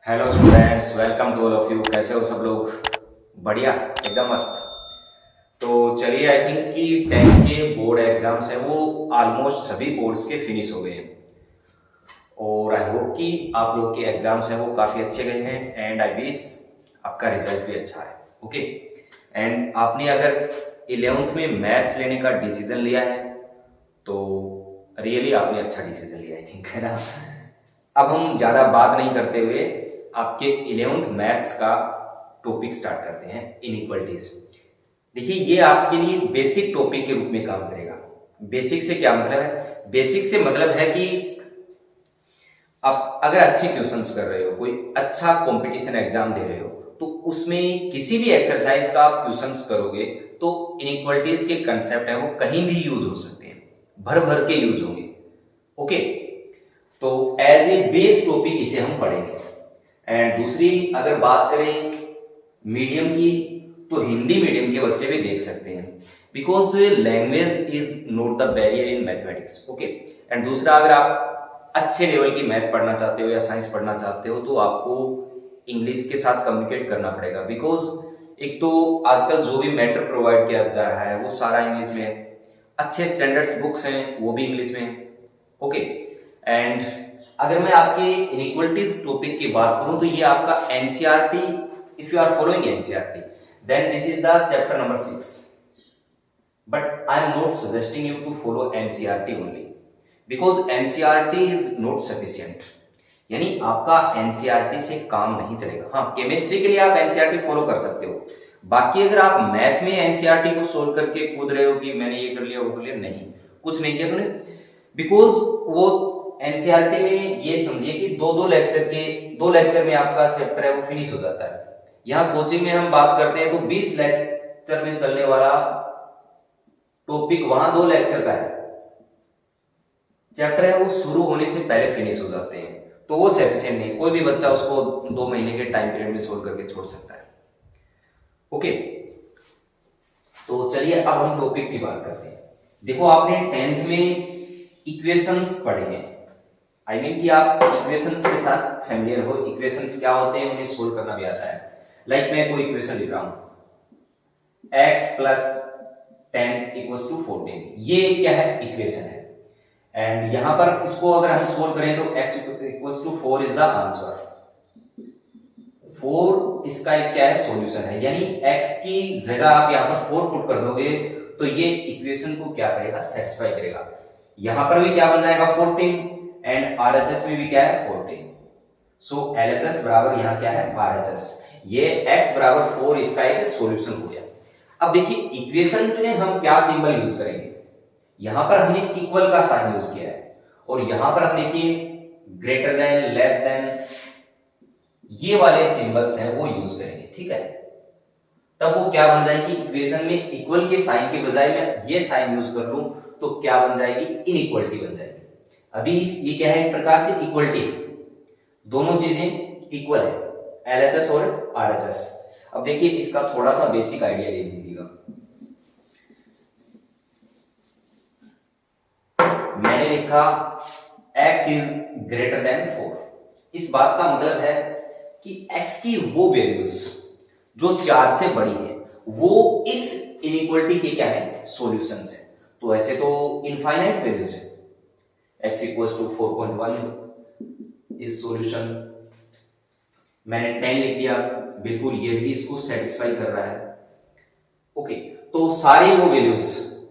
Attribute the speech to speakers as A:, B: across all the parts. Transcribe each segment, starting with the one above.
A: Hello students, welcome to all of you. कैसे हो सब लोग? बढ़िया, एकदम मस्त। तो चलिए, आई थिंक कि 10 के बोर्ड एग्जाम्स हैं वो ऑलमोस्ट सभी बोर्ड्स के फिनिश हो गए हैं और आई होप कि आप लोग के एग्जाम्स हैं वो काफ़ी अच्छे गए हैं एंड आई विश आपका रिजल्ट भी अच्छा है। ओके, एंड आपने अगर 11th में मैथ्स लेने का डिसीजन लिया है तो रियली आपने अच्छा डिसीजन लिया, आई थिंक, है ना। अब हम ज़्यादा बात नहीं करते हुए आपके 11th मैथ्स का टॉपिक स्टार्ट करते हैं, इनइक्वलिटीज। देखिए, ये आपके लिए बेसिक टॉपिक के रूप में काम करेगा। बेसिक से क्या मतलब है? बेसिक से मतलब है कि आप अगर अच्छे क्वेश्चंस कर रहे हो, कोई अच्छा कंपटीशन एग्जाम दे रहे हो, तो उसमें किसी भी एक्सरसाइज का आप क्वेश्चंस करोगे तो इनइक्वलिटीज के कंसेप्ट है वो कहीं भी यूज हो सकते हैं, भर भर के यूज होंगे। ओके, तो एज ए बेस टॉपिक इसे हम पढ़ेंगे। एंड दूसरी अगर बात करें मीडियम की, तो हिंदी मीडियम के बच्चे भी देख सकते हैं, because language is not the barrier in mathematics. Okay, and दूसरा, अगर आप अच्छे लेवल की मैथ पढ़ना चाहते हो या साइंस पढ़ना चाहते हो तो आपको इंग्लिश के साथ कम्युनिकेट करना पड़ेगा, बिकॉज एक तो आजकल जो भी मैटर प्रोवाइड किया जा रहा है वो सारा इंग्लिश में है, अच्छे स्टैंडर्ड्स बुक्स हैं वो भी इंग्लिश में है। ओके, एंड अगर मैं आपके इनइक्वलिटीज टॉपिक की बात करूं तो ये आपका NCERT, if you are following NCERT then this is the chapter number 6, but I am not suggesting you to follow NCERT only because NCERT is not sufficient. यानी आपका एनसीईआरटी से काम नहीं चलेगा। हाँ, केमिस्ट्री के लिए आप एनसीईआरटी फॉलो कर सकते हो, बाकी अगर आप मैथ में एनसीईआरटी को सोल्व करके कूद रहे हो कि मैंने ये कर लिया वो कर लिया, नहीं, कुछ नहीं किया तूने, बिकॉज वो एनसीईआरटी में ये समझिए कि दो लेक्चर में आपका चैप्टर है वो फिनिश हो जाता है। यहाँ कोचिंग में हम बात करते हैं तो 20 लेक्चर में चलने वाला टॉपिक वहां 2 लेक्चर का है, चैप्टर है वो शुरू होने से पहले फिनिश हो जाते हैं, तो वो सफिशिएंट नहीं, कोई भी बच्चा उसको 2 महीने के टाइम पीरियड में सोल्व करके छोड़ सकता है। ओके, तो चलिए अब हम टॉपिक की बात करते हैं। देखो, आपने 10th में इक्वेशंस पढ़े हैं, आई मीन कि आप इक्वेशंस के साथ फैमिलियर हो, इक्वेशंस क्या होते हैं उन्हें सोल्व करना भी आता है। लाइक मैं कोई इक्वेशन लिख रहा हूं, x + 10 = 14, ये क्या है? इक्वेशन है। एंड यहां पर इसको अगर हम सोल्व करें तो x = 4 इज द आंसर। 4 इसका एक क्या है? सॉल्यूशन है, यानी x की जगह आप यहां पर 4 पुट कर दोगे तो ये इक्वेशन को क्या करेगा? सेटिस्फाई करेगा। यहां पर भी क्या बन जाएगा? 14, एंड आरएचएस में भी क्या है? 14। सो एलएचएस बराबर यहां क्या है? आरएचएस। ये x बराबर 4 इसका एक सॉल्यूशन हो गया। अब देखिए, इक्वेशन में हम क्या सिंबल यूज करेंगे? यहां पर हमने इक्वल का साइन यूज किया है और यहां पर हम देखिए ग्रेटर देन, लेस देन, ये वाले सिंबल्स हैं वो यूज करेंगे, ठीक है। तब वो क्या बन जाएगी? इक्वेशन में इक्वल के साइन के बजाय मैं ये साइन यूज कर लूं तो क्या बन जाएगी? इनइक्वलिटी बन जाएगी। अभी ये क्या है? एक प्रकार से इक्वलिटी है, दोनों चीजें इक्वल है, एलएचएस और आरएचएस। अब देखिए, इसका थोड़ा सा बेसिक आइडिया ले लीजिएगा। मैंने लिखा x = 4। इस बात का मतलब है कि x की वो वैल्यूज जो 4 से बड़ी है वो इस इनइक्वलिटी के क्या है? सॉल्यूशंस है। तो ऐसे तो इनफाइनाइट वैल्यूज है, x = 4.1 इस सॉल्यूशन। मैंने 10 लिख दिया, बिल्कुल ये भी इसको सेटिस्फाई कर रहा है। ओके, तो सारी वो वैल्यूज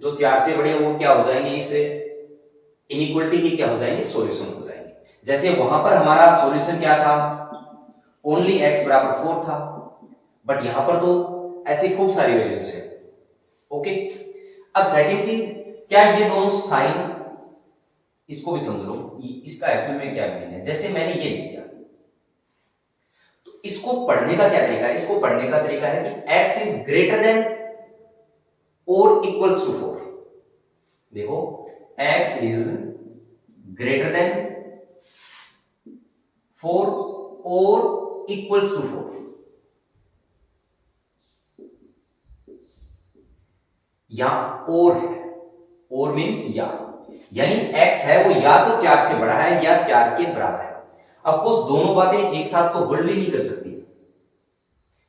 A: जो 4 से बड़े वो क्या हो जाएंगे? इस इनइक्वलिटी के क्या हो जाएंगे? सॉल्यूशन हो जाएंगे। जैसे वहां पर हमारा सॉल्यूशन क्या था? ओनली x बराबर 4 था, बट यहां पर तो ऐसी खूब सारी वैल्यूज है। ओके, अब सेकंड चीज, क्या ये दोनों साइन, इसको भी समझ लो, इसका एक्चुअल में क्या मीनिंग है। जैसे मैंने ये लिख दिया, तो इसको पढ़ने का क्या तरीका है? इसको पढ़ने का तरीका है कि x = or = 4। देखो, x = 4 or = 4। या और है, और मींस या, यानी x है वो या तो 4 से बड़ा है या 4 के बराबर है। ऑफकोर्स दोनों बातें एक साथ तो होल्ड भी नहीं कर सकती,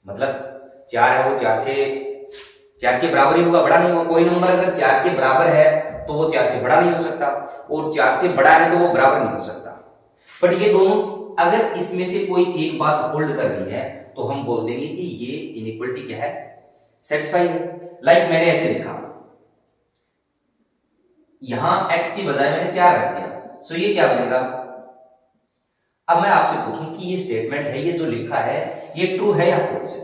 A: मतलब 4 है वो 4 के बराबर ही होगा, बड़ा नहीं होगा। कोई नंबर अगर 4 के बराबर है तो वो 4 से बड़ा नहीं हो सकता, और 4 से बड़ा है तो वो बराबर नहीं हो सकता। बट ये दोनों अगर इसमें से कोई एक बात होल्ड कर रही है तो हम बोल देंगे कि ये इनइक्वलिटी क्या है, सेटिस्फाई है। लाइक मैंने ऐसे लिखा, यहां x की बजाय मैंने 4 रख दिया, सो ये क्या बनेगा। अब मैं आपसे पूछूं कि ये स्टेटमेंट है, ये जो लिखा है ये ट्रू है या फॉल्स है,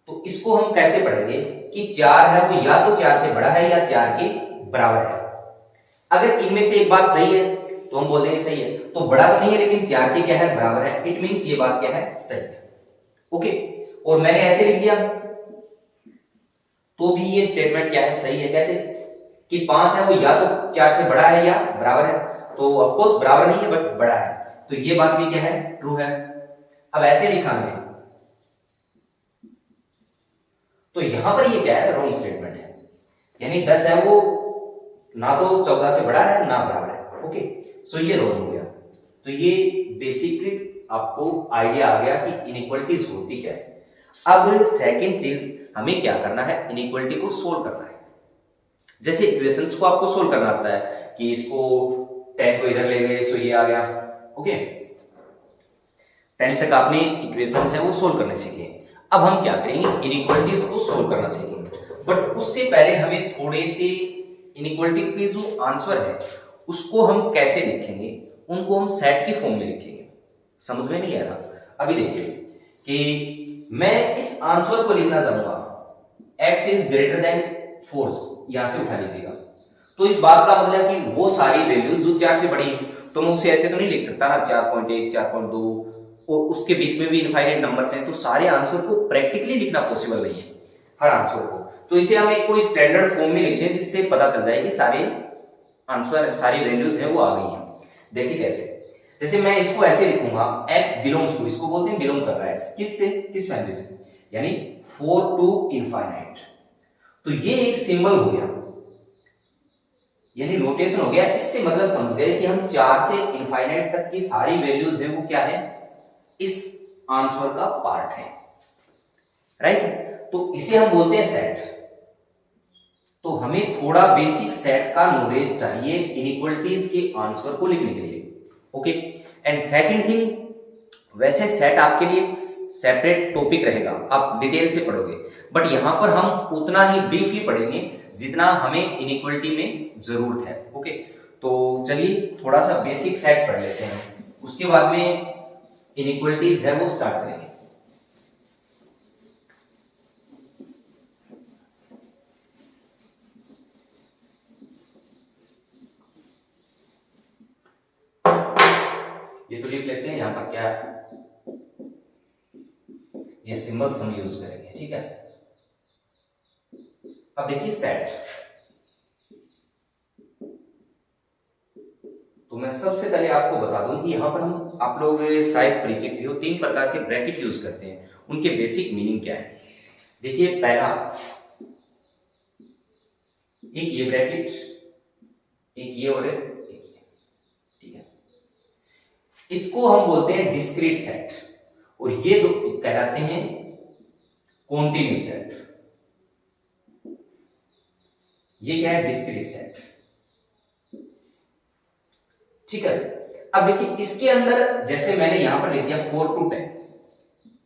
A: तो इसको हम कैसे पढ़ेंगे कि 4 है वो या तो 4 से बड़ा है या 4 के बराबर है। अगर इनमें से एक बात सही है तो हम बोल देंगे सही है, तो बड़ा तो नहीं है लेकिन 4 के क्या है, बराबर है, इट मींस ये बात क्या है, सही है। ओके, और मैंने ऐसे लिख दिया तो भी ये स्टेटमेंट क्या है, सही है। कैसे कि 5 है वो या तो 4 से बड़ा है या बराबर है, तो ऑफ कोर्स बराबर नहीं है बट बड़ा है, तो ये बात भी क्या है, ट्रू है। अब ऐसे लिखा मैंने, तो यहां पर ये क्या है, रॉन्ग स्टेटमेंट है, यानी 10 है वो ना तो 14 से बड़ा है ना बराबर है। ओके, सो ये रॉन्ग हो गया। तो ये बेसिकली आपको आइडिया आ गया कि इनइक्वालिटीज होती क्या है। अब सेकंड चीज हमें क्या करना है, इनइक्वालिटी को सोल्व करना है। जैसे इक्वेशंस को आपको सोल्व करना आता है कि इसको 10 को इधर ले गए, सो ये आ गया। ओके, 10 तक आपने इक्वेशंस है वो सोल्व करने सीखे। अब हम क्या करेंगे, इनइक्वालिटीज को सोल्व करना सीखेंगे। बट उससे पहले हमें थोड़े से इनइक्वालिटी के जो आंसर है उसको हम कैसे लिखेंगे, उनको हम सेट की फॉर्म में लिखेंगे। समझ में नहीं आ रहा? अभी देखिए कि मैं इस आंसर को लिखना चाहूंगा x इज ग्रेटर देन 4, यहां से उठा लीजिएगा, तो इस बात का मतलब कि वो सारी वैल्यू जो 4 से बड़ी, तो मैं उसे ऐसे तो नहीं लिख सकता ना, 4.1 4.2 और उसके बीच में भी इनफाइनाइट नंबर्स हैं, तो सारे आंसर को प्रैक्टिकली लिखना पॉसिबल नहीं है हर आंसर को। तो इसे हम एक कोई स्टैंडर्ड फॉर्म में लिखते हैं जिससे पता चल जाए कि सारे आंसर सारी वैल्यूज है वो आ गई हैं। देखिए कैसे, जैसे मैं इसको ऐसे लिखूंगा x बिलोंग्स टू, इसको बोलते हैं बिलोंग कर रहा है x किससे, किस फैमिली से, यानी 4 टू इनफाइनाइट। तो ये एक सिंबल हो गया, यानी नोटेशन हो गया। इससे मतलब समझ गए कि हम 4 से इनफाइनाइट तक की सारी वैल्यूज है वो क्या है, इस आंसर का पार्ट है, राइट। तो इसे हम बोलते हैं सेट। तो हमें थोड़ा बेसिक सेट का नॉलेज चाहिए इनइक्वालिटीज के आंसर को लिखने के लिए। ओके, एंड सेकंड थिंग, वैसे सेट आपके लिए सेपरेट टॉपिक रहेगा, आप डिटेल से पढ़ोगे, बट यहां पर हम उतना ही ब्रीफली पढ़ेंगे जितना हमें इनइक्वालिटी में जरूरत है। ओके, तो चलिए थोड़ा सा बेसिक सेट पढ़ लेते हैं, उसके बाद में इनइक्वालिटीज है वो स्टार्ट करेंगे। ये तो लिख लेते हैं, यहां पर क्या ये सिंबल्स हम यूज करेंगे, ठीक है। अब देखिए सेट, तो मैं सबसे पहले आपको बता दूं कि यहां पर हम, आप लोग शायद परिचित भी हो, 3 प्रकार के ब्रैकेट यूज करते हैं, उनके बेसिक मीनिंग क्या है। देखिए पहला, एक ये ब्रैकेट, एक ये और एक ये, ठीक है। इसको हम बोलते हैं डिस्क्रीट सेट, और ये दो कहलाते हैं कॉन्टिन्यूस सेट। ये क्या है, डिस्क्रीट सेट, ठीक है। अब देखिए इसके अंदर जैसे मैंने यहां पर लिख दिया 4 to 10,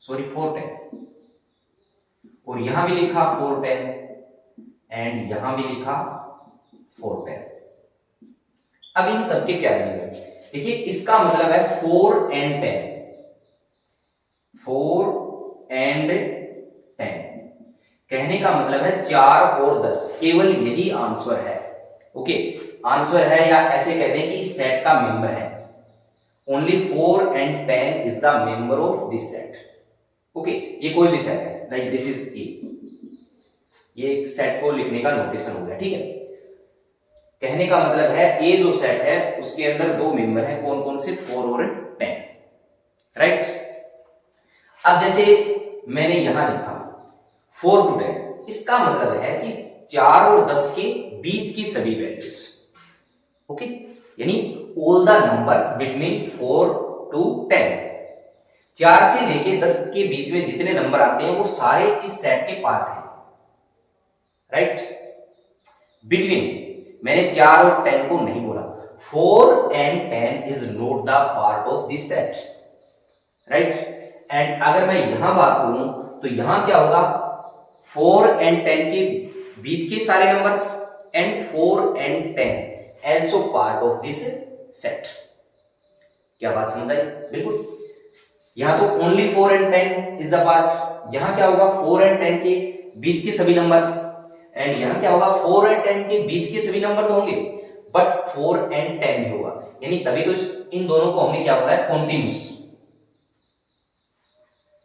A: सॉरी 4 10, और यहां भी लिखा 4 10 एंड यहां भी लिखा 4 10। अब इन सबके क्या मीनिंग है, देखिए इसका मतलब है 4 and 10, 4 and 10 कहने का मतलब है 4 और 10, केवल यही आंसर है। ओके, आंसर है, या ऐसे कहते हैं कि इस सेट का मेंबर है। Only 4 and 10 is the member of this set. Okay, ये कोई भी सेट है, लाइक दिस इज ए, ये एक सेट को लिखने का नोटेशन हो गया, ठीक है। कहने का मतलब है ए जो सेट है उसके अंदर 2 मेंबर हैं, कौन कौन से, 4 और 10, राइट। अब जैसे मैंने यहां लिखा 4 to 10, इसका मतलब है कि 4 और 10 के बीच की सभी वैल्यूज। ओके, यानी all the numbers between 4 to 10। 4 से लेके 10 के बीच में जितने नंबर आते हैं वो सारे इस सेट के पार्ट हैं, राइट। बिटवीन, मैंने 4 और 10 को नहीं बोला। 4 and 10 is not the part of this set, right. And अगर मैं यहां बात करूं तो यहां क्या होगा, 4 and 10 के बीच के सारे numbers and 4 and 10 also part of this set। क्या बात समझ आई? बिल्कुल। यहां तो only 4 and 10 is the part, यहां क्या होगा 4 and 10 के बीच के सभी नंबर्स, एंड यहां क्या होगा 4 and 10 के बीच के सभी नंबर तो होंगे बट 4 and 10 भी होगा, यानी तभी तो इन दोनों को हमने क्या बोला है, कॉन्टिन्यूस,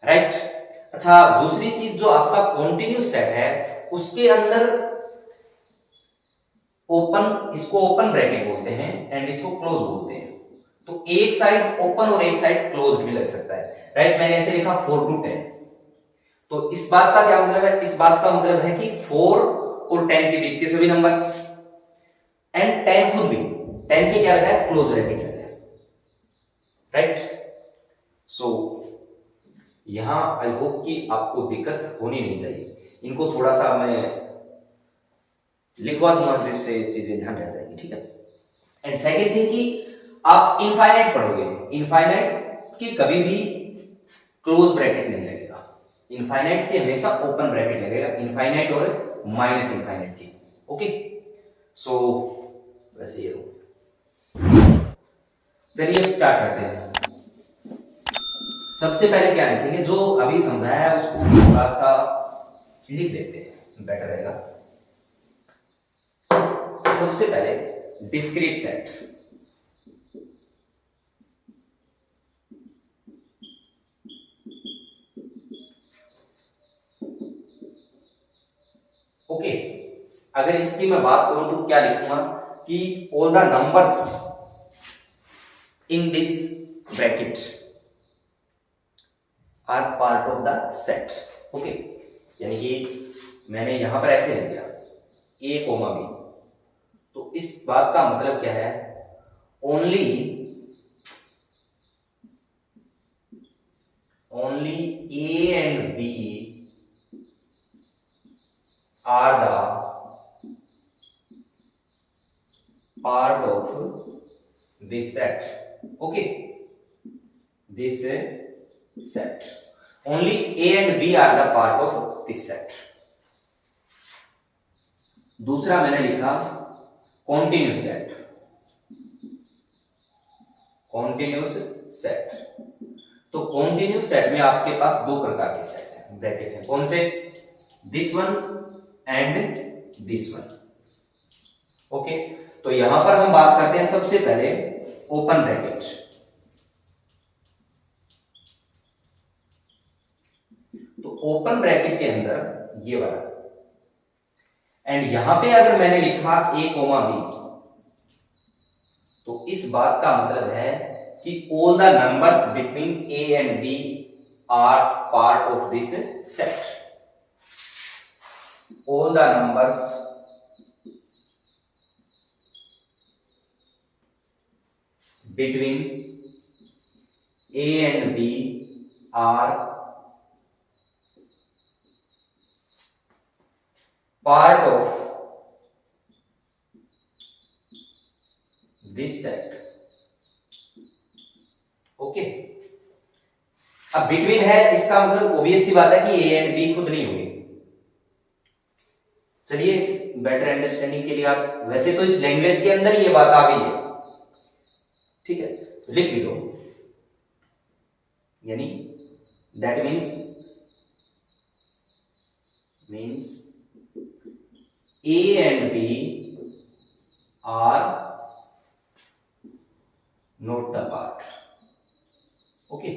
A: राइट। अच्छा, दूसरी चीज जो आपका कॉन्टिन्यूस सेट है उसके अंदर ओपन, इसको ओपन ब्रैकेट बोलते हैं एंड इसको क्लोज बोलते हैं। तो एक साइड ओपन और एक साइड क्लोज्ड भी लग सकता है, राइट। मैंने ऐसे लिखा 4 to 10, तो इस बात का क्या मतलब है, इस बात का मतलब है कि 4 और 10 के बीच के सभी नंबर्स एंड 10 खुद भी, 10 के क्या लगा है, क्लोज ब्रैकेट लगा है, राइट। सो यहां आई होप कि आपको दिक्कत होनी नहीं चाहिए, इनको थोड़ा सा मैं लिखवा दूंगा जिससे चीजें ध्यान रह जाएगी, ठीक है। एंड सेकंड थिंग कि आप इनफाइनाइट पढ़ोगे, इनफाइनाइट की कभी भी क्लोज ब्रैकेट नहीं लगेगा, इनफाइनाइट की हमेशा ओपन ब्रैकेट लगेगा, इनफाइनाइट और माइनस इनफाइनाइट की, ओके। सो वैसे ये चलिए अब स्टार्ट करते हैं। सबसे पहले क्या लिखेंगे, जो अभी समझाया है उसको थोड़ा सा लिख लेते हैं, बेटर रहेगा। सबसे पहले डिस्क्रीट सेट, ओके। अगर इसकी मैं बात करूं तो क्या लिखूंगा कि all the numbers in this bracket are part of the set, okay. यानी कि मैंने यहां पर ऐसे लिख दिया a, b, तो इस बात का मतलब क्या है, only a and b are the part of this set, okay, this set, only a and b are the part of this set। दूसरा मैंने लिखा कॉन्टिन्यूस सेट, कॉन्टिन्यूस सेट। तो कॉन्टिन्यूस सेट में आपके पास दो प्रकार के सेट्स हैं, ब्रैकेट हैं, कौन से, this one and this one, okay. तो यहां पर हम बात करते हैं सबसे पहले ओपन ब्रैकेट। तो ओपन ब्रैकेट के अंदर ये वाला, एंड यहां पे अगर मैंने लिखा a, b, तो इस बात का मतलब है कि all the numbers between a and b are part of this set. All the numbers between a and b are part of this set, okay. अब बिटवीन है, इसका मतलब ऑब्वियस सी बात है कि a एंड b खुद नहीं होंगे। चलिए बेटर अंडरस्टैंडिंग के लिए आप, वैसे तो इस लैंग्वेज के अंदर ये बात आ गई है, ठीक है, तो लिख भी लो, यानी that means A and B are not the part, okay।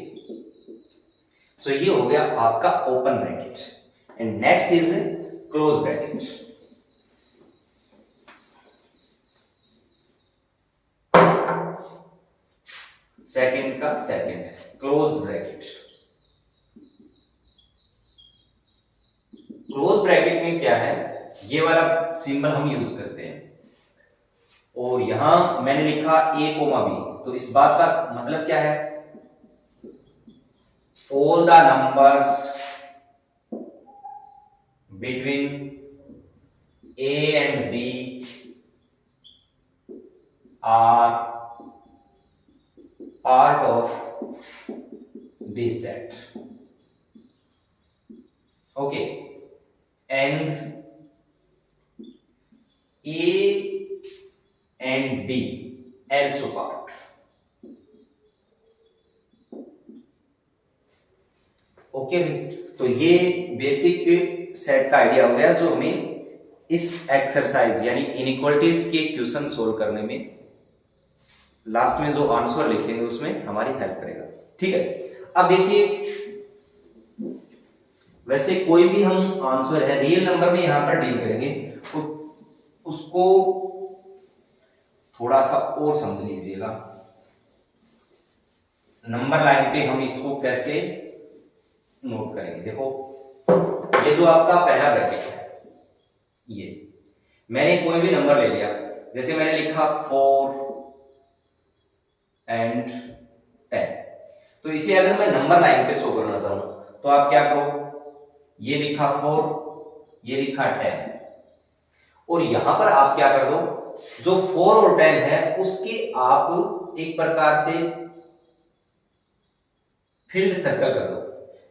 A: So ये हो गया आपका open bracket, and next is close bracket. Second का सेकंड, क्लोज ब्रैकेट। क्लोज ब्रैकेट में क्या है, ये वाला सिंबल हम यूज करते हैं, और यहां मैंने लिखा a, b, तो इस बात का मतलब क्या है, all the numbers between a and b are part of this set. Okay, and a and b also part. Okay तो ये बेसिक सेट का आइडिया हो गया जो हमें इस एक्सरसाइज यानी इनइक्वालिटीज के क्वेश्चन सोल्व करने में लास्ट में जो आंसर लिखेंगे उसमें हमारी हेल्प करेगा। ठीक है, अब देखिए वैसे कोई भी हम आंसर है रियल नंबर में यहां पर डील करेंगे तो उसको थोड़ा सा और समझ लीजिएगा। नंबर लाइन पे हम इसको कैसे नोट करेंगे, देखो ये जो आपका पहला ब्रैकेट है, ये मैंने कोई भी नंबर ले लिया, जैसे मैंने लिखा 4 and 10, तो इसे अगर मैं नंबर लाइन पे शो करना चाहूं तो आप क्या करो, ये लिखा 4, ये लिखा 10, और यहां पर आप क्या कर दो, जो 4 और 10 है उसके आप एक प्रकार से फील्ड सर्कल कर दो।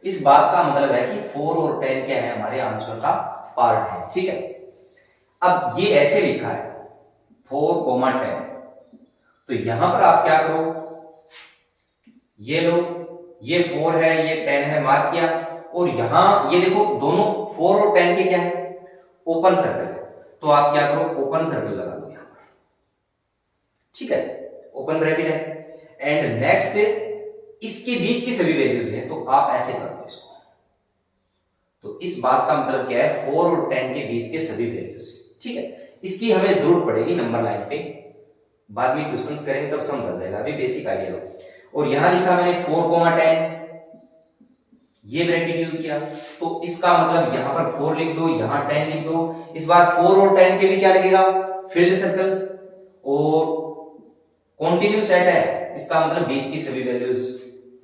A: इस बात का मतलब है कि 4 और 10 क्या है, हमारे आंसर का पार्ट है। ठीक है, अब ये ऐसे लिखा है 4, 10, तो यहां पर आप क्या करो, ये लो, ये 4 है, ये 10 है, मार्क किया, और यहां ये देखो दोनों 4 और 10 के क्या है, ओपन सर्कल है, तो आप क्या करो, ओपन सर्कल लगा दो यहां पर। ठीक है, ओपन ब्रैकेट है, एंड नेक्स्ट इसके बीच की सभी वैल्यूज हैं, तो आप ऐसे कर दो इसको। तो इस बात का मतलब क्या है, 4 और 10 के बीच के सभी वैल्यूज। ठीक है, इसकी हमें जरूरत पड़ेगी नंबर लाइन पे, बाद में क्वेश्चंस करेंगे तब समझ आ जाएगा, अभी बेसिक आइडिया हो। और यहां लिखा मैंने 4, 10, ये ब्रैकेट यूज किया, तो इसका मतलब यहां पर 4 लिख दो, यहां 10 लिख दो। इस बार 4 और 10 के भी क्या लगेगा, फील्ड सर्कल, और कॉन्टिन्यूस सेट है, इसका मतलब बीच की सभी वैल्यूज,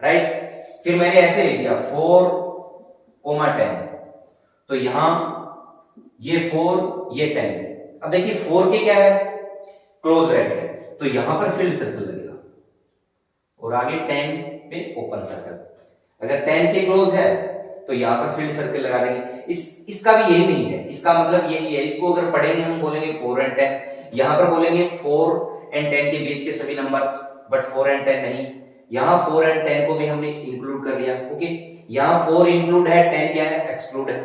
A: राइट। फिर मैंने ऐसे लिख दिया 4, 10, तो यहां ये 4, ये 10। अब देखिए 4 के क्या है, क्लोज ब्रैकेट है, तो यहां पर फील्ड सर्कल लगेगा, और आगे 10 पे ओपन सर्कल। अगर 10 के क्लोज है तो यहां पर फील्ड सर्कल लगा देंगे। इसका भी यही नहीं है, इसका मतलब यही है, इसको अगर पढ़ेंगे हम बोलेंगे 4 and 10, यहां पर बोलेंगे 4 and 10 के बीच के सभी नंबर्स, बट 4 and 10 नहीं। यहां 4 and 10 को भी हमने इंक्लूड कर लिया। ओके, यहां 4 इंक्लूड है, 10 क्या है, एक्सक्लूड है।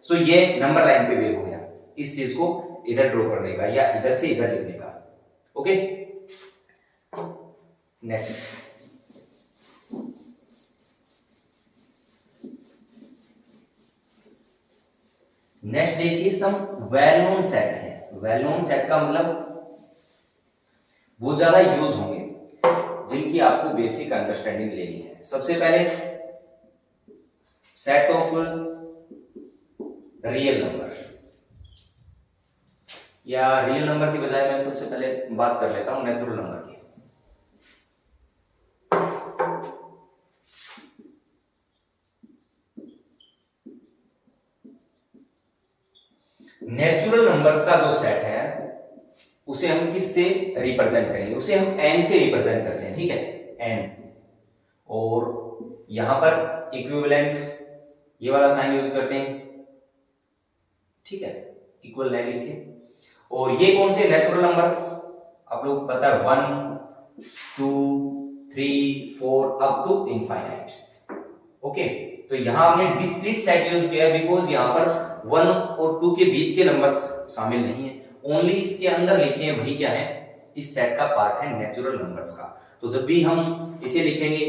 A: सो ये नंबर लाइन पे वे हो गया इस चीज को इधर ड्रॉ करने का या इधर से इधर लिखने का। ओके, नेक्स्ट देखिए सम वेल नोन सेट है। वेल नोन सेट का मतलब बहुत ज्यादा यूज होंगे, जिनकी आपको बेसिक अंडरस्टैंडिंग लेनी है। सबसे पहले सेट ऑफ रियल नंबर, या रियल नंबर की बजाय मैं सबसे पहले बात कर लेता हूं नेचुरल नंबर की। नेचुरल नंबर्स का जो सेट है उसे हम किससे रिप्रेजेंट करेंगे, उसे हम n से रिप्रेजेंट करते हैं। ठीक है, n, और यहां पर इक्विवेलेंट ये वाला साइन यूज करते हैं। ठीक है, इक्वल नहीं लिखे। और ये कौन से नेचुरल नंबर्स, आप लोग पता है 1, 2, 3, 4 अप टू इनफाइनाइट। ओके, तो यहां हमने डिस्क्रीट सेट यूज किया बिकॉज यहां पर 1 और 2 के बीच के नंबर्स शामिल नहीं है, ओनली इसके अंदर लिखे हैं वही क्या है, इस सेट का पार्ट है नेचुरल नंबर्स का। तो जब भी हम इसे लिखेंगे,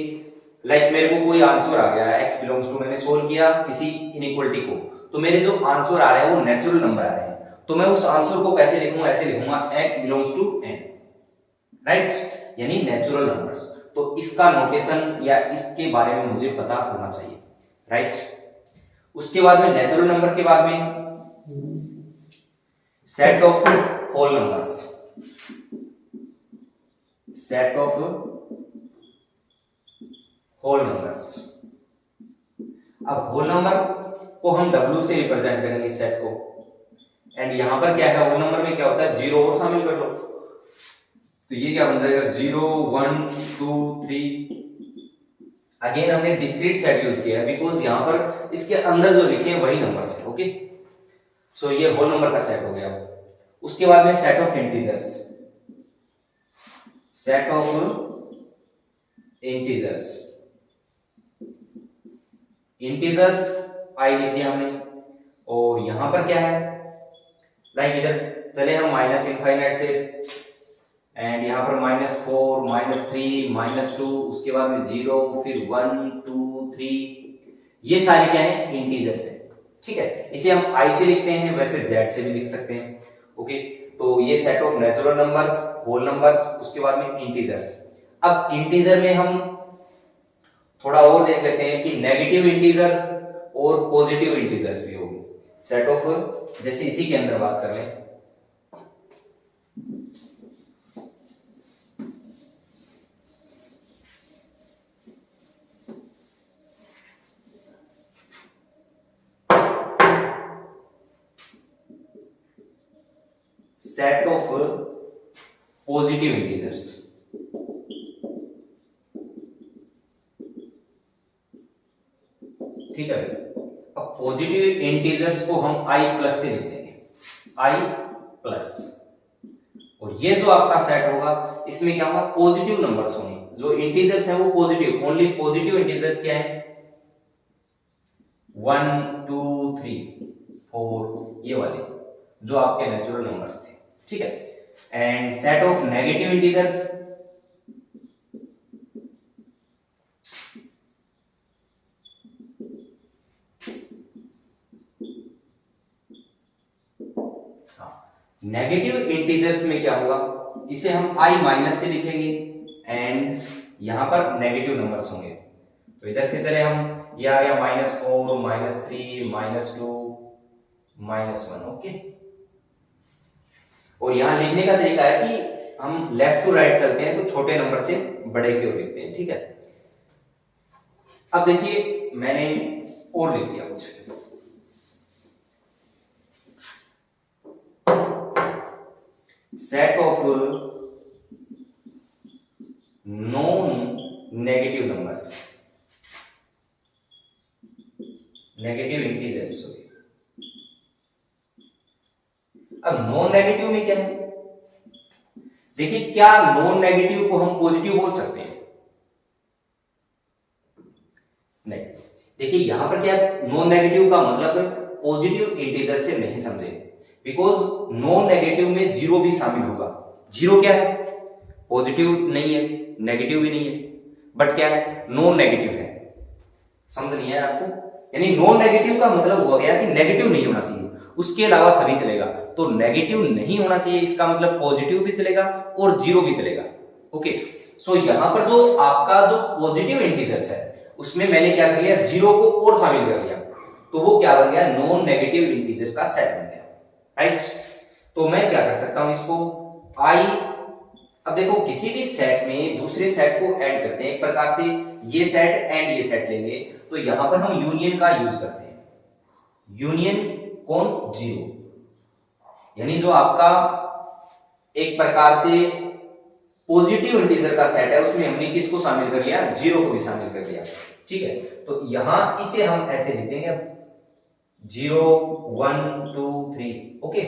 A: लाइक मेरे को कोई आंसर आ गया x बिलोंग्स टू, मैंने सोल्व किया किसी इनइक्वालिटी को, तो मेरे जो आंसर आ रहे हैं वो नेचुरल नंबर आ रहे हैं, तो मैं उस आंसर को कैसे लिखूंगा, ऐसे लिखूंगा x belongs to n, right, यानी नेचुरल नंबर्स। तो इसका नोटेशन या इसके बारे में मुझे पता होना चाहिए, राइट। उसके बाद में नेचुरल नंबर के बाद में set of whole numbers. Set of whole numbers. अब होल नंबर को हम W से रिप्रेजेंट करेंगे सेट को, एंड यहां पर क्या है, होल नंबर में क्या होता है, जीरो और शामिल कर लो, तो ये क्या बन जाएगा, 0 1 2 3। अगेन हमने डिस्क्रीट सेट यूज किया है बिकॉज यहां पर इसके अंदर जो लिखे हैं वही नंबर्स है। ओके, सो ये होल नंबर का सेट हो गया। उसके बाद में set of integers, set of integers, integers I लिख दिया हमने, और यहां पर क्या है, लाइक इधर चले हम माइनस इनफाइनाइट से, एंड यहां पर -4 -3 -2, उसके बाद में 0, फिर 1 2 3, ये सारे क्या है, इंटीजर्स है। ठीक है, इसे हम आई से लिखते हैं, वैसे जेड से भी लिख सकते हैं। ओके, तो ये set of natural numbers, whole numbers, उसके बाद में इंटीजर्स। अब इंटीजर में हम थोड़ा और देख लेते हैं कि नेगेटिव इंटीजर्स और पॉजिटिव इंटीजर्स भी होंगे। सेट ऑफ, जैसे इसी के अंदर बात कर लें, सेट ऑफ पॉजिटिव इंटीजर्स। ठीक है, अब पॉजिटिव इंटीजर्स को हम i प्लस से लिख देंगे, i प्लस, और ये जो आपका सेट होगा इसमें क्या होगा, पॉजिटिव नंबर्स होंगे। जो इंटीजर्स हैं वो पॉजिटिव, ओनली पॉजिटिव इंटीजर्स क्या है, 1 2 3 4, ये वाले जो आपके नेचुरल नंबर्स थे। ठीक है, and set of negative integers, negative integers में क्या होगा, इसे हम i माइनस से लिखेंगे, एंड यहां पर नेगेटिव नंबर्स होंगे। तो इधर से चले हम, ये आ गया -4 -3 -2 -1। ओके, और यहां लिखने का तरीका है कि हम लेफ्ट टू राइट चलते हैं, तो छोटे नंबर से बड़े की ओर लिखते हैं। ठीक है, अब देखिए मैंने और लिख दिया कुछ, set of non negative numbers, negative integers. अब नॉन नेगेटिव में क्या है, देखिए क्या नॉन नेगेटिव को हम पॉजिटिव बोल सकते हैं, नहीं। देखिए यहां पर क्या, नॉन नेगेटिव का मतलब पॉजिटिव इंटीजर से नहीं समझे, बिकॉज नॉन नेगेटिव में जीरो भी शामिल होगा। जीरो क्या है, पॉजिटिव नहीं है, नेगेटिव भी नहीं है, बट क्या है, नॉन नेगेटिव है। समझ नहीं है आपको, यानी नॉन नेगेटिव का मतलब हो गया कि नेगेटिव नहीं होना चाहिए, उसके अलावा सभी चलेगा। तो नेगेटिव नहीं होना चाहिए, इसका मतलब पॉजिटिव भी चलेगा और जीरो भी चलेगा। ओके, सो यहां पर जो आपका जो पॉजिटिव इंटीजर्स है उसमें मैंने क्या कर लिया, जीरो को और शामिल कर लिया, तो वो क्या बन गया, नॉन नेगेटिव इंटीजर का सेट बन गया। राइट, तो मैं क्या कर सकता हूं इसको, i, अब देखो किसी भी सेट में दूसरे सेट को ऐड करते हैं, एक प्रकार से ये सेट एंड ये सेट लेंगे, तो यहां पर हम यूनियन का यूज करते हैं। यूनियन कौन, जीरो, यानी जो आपका एक प्रकार से पॉजिटिव इंटीजर का सेट है उसमें हमने किसको शामिल कर लिया, जीरो को भी शामिल कर लिया। ठीक है, तो यहां इसे हम ऐसे लिख देंगे 0 1 2 3। ओके,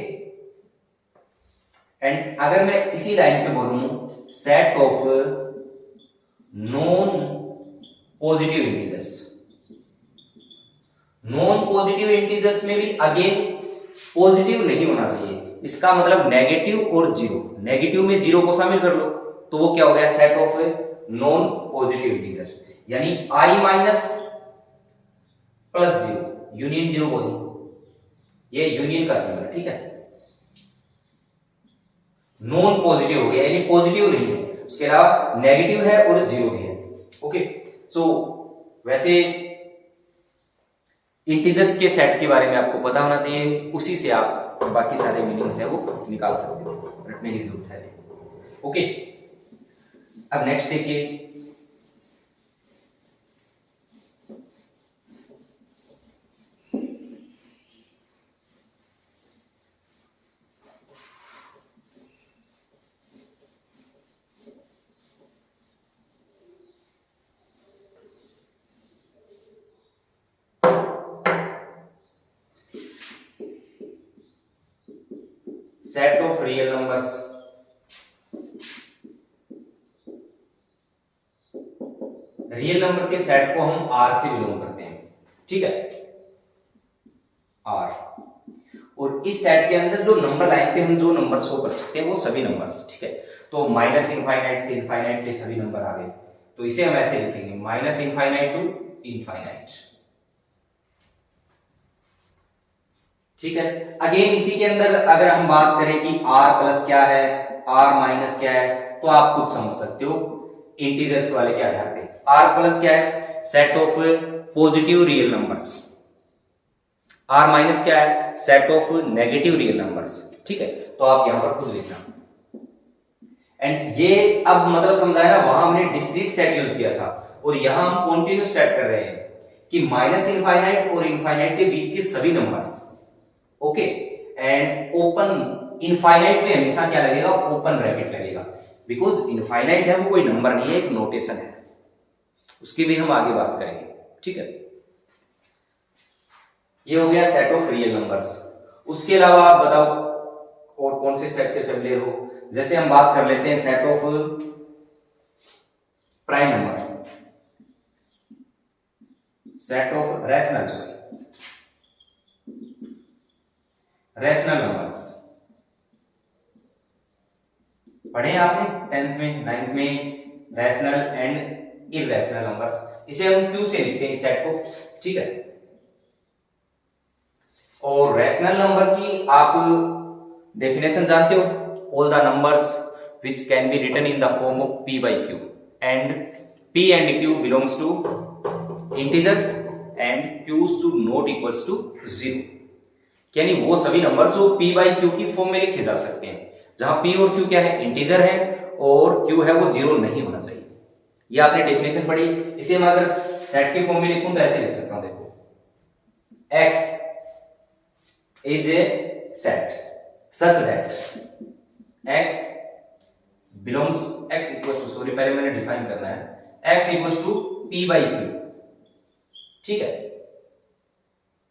A: एंड अगर मैं इसी लाइन पे बोलूं, set of non positive integers, non positive integers में भी अगेन पॉजिटिव नहीं होना चाहिए, इसका मतलब नेगेटिव और जीरो, नेगेटिव में जीरो को शामिल कर लो, तो वो क्या हो गया, set of non positive integers, यानी i minus plus zero, union zero बोलो, ये यूनियन का सिंबल है। ठीक है, नॉन पॉजिटिव हो गया, यानी पॉजिटिव नहीं है, उसके अलावा नेगेटिव है और जीरो भी है। ओके, सो वैसे इंटीजर्स के सेट के बारे में आपको पता होना चाहिए, उसी से आप बाकी सारे मीनिंग्स है वो निकाल सकते हो, रटने की जरूरत है। ओके, अब नेक्स्ट देखिए, set of real numbers. Real number के सेट को हम आर से बिलोंग करते हैं, ठीक है, आर। और इस सेट के अंदर जो नंबर लाइन पे हम जो नंबर शो कर सकते हैं वो सभी नंबर्स, ठीक है। तो माइनस इनफाइनाइट से इनफाइनाइट के सभी नंबर आ गए, तो इसे हम ऐसे लिखेंगे माइनस इनफाइनाइट टू इनफाइनाइट, ठीक है। अगेन इसी के अंदर अगर हम बात करें कि r प्लस क्या है, r माइनस क्या है, तो आप खुद समझ सकते हो इंटीजर्स वाले के आधार पे। r प्लस क्या है, set of positive real numbers, r minus क्या है, set of negative real numbers, ठीक है। तो आप यहां पर खुद लिखना। एंड ये अब मतलब समझाया ना, वहां हमने डिस्क्रीट सेट यूज किया था और यहां हम कॉन्टिन्यूस सेट कर रहे हैं कि माइनस इनफाइनाइट और इनफाइनाइट के बीच के सभी numbers, okay. And open infinite में हमेशा क्या लगेगा, ओपन ब्रैकेट लगेगा, बिकॉज इनफाइनाइट है वो कोई नंबर नहीं है, एक नोटेशन है, उसकी भी हम आगे बात करेंगे, ठीक है। ये हो गया सेट ऑफ रियल नंबर्स। उसके अलावा आप बताओ और कौन से सेट से फेमिलियर हो। जैसे हम बात कर लेते हैं set of prime number, set of rational numbers. पढ़े आपने 10th में 9th में रैशनल एंड इरैशनल नंबर्स। इसे हम क्यू से लिखते हैं इस सेट को, ठीक है। और रैशनल नंबर की आप डेफिनेशन जानते हो, all the numbers which can be written in the form of p by q and p and q belongs to integers and q should not equals to 0। यानी वो सभी नंबर जो p by q की form में लिखे जा सकते हैं, जहां p और q क्या है, इंटीजर है, और q है वो 0 नहीं होना चाहिए। ये आपने डेफिनेशन पढ़ी। इसे मैं अगर सेट की फॉर्म में लिखूं तो ऐसे लिख सकता हूं, देखो x is a set such that x belongs x equals to, sorry पहले मैंने डिफाइन करना है, x equals to p by q, ठीक है।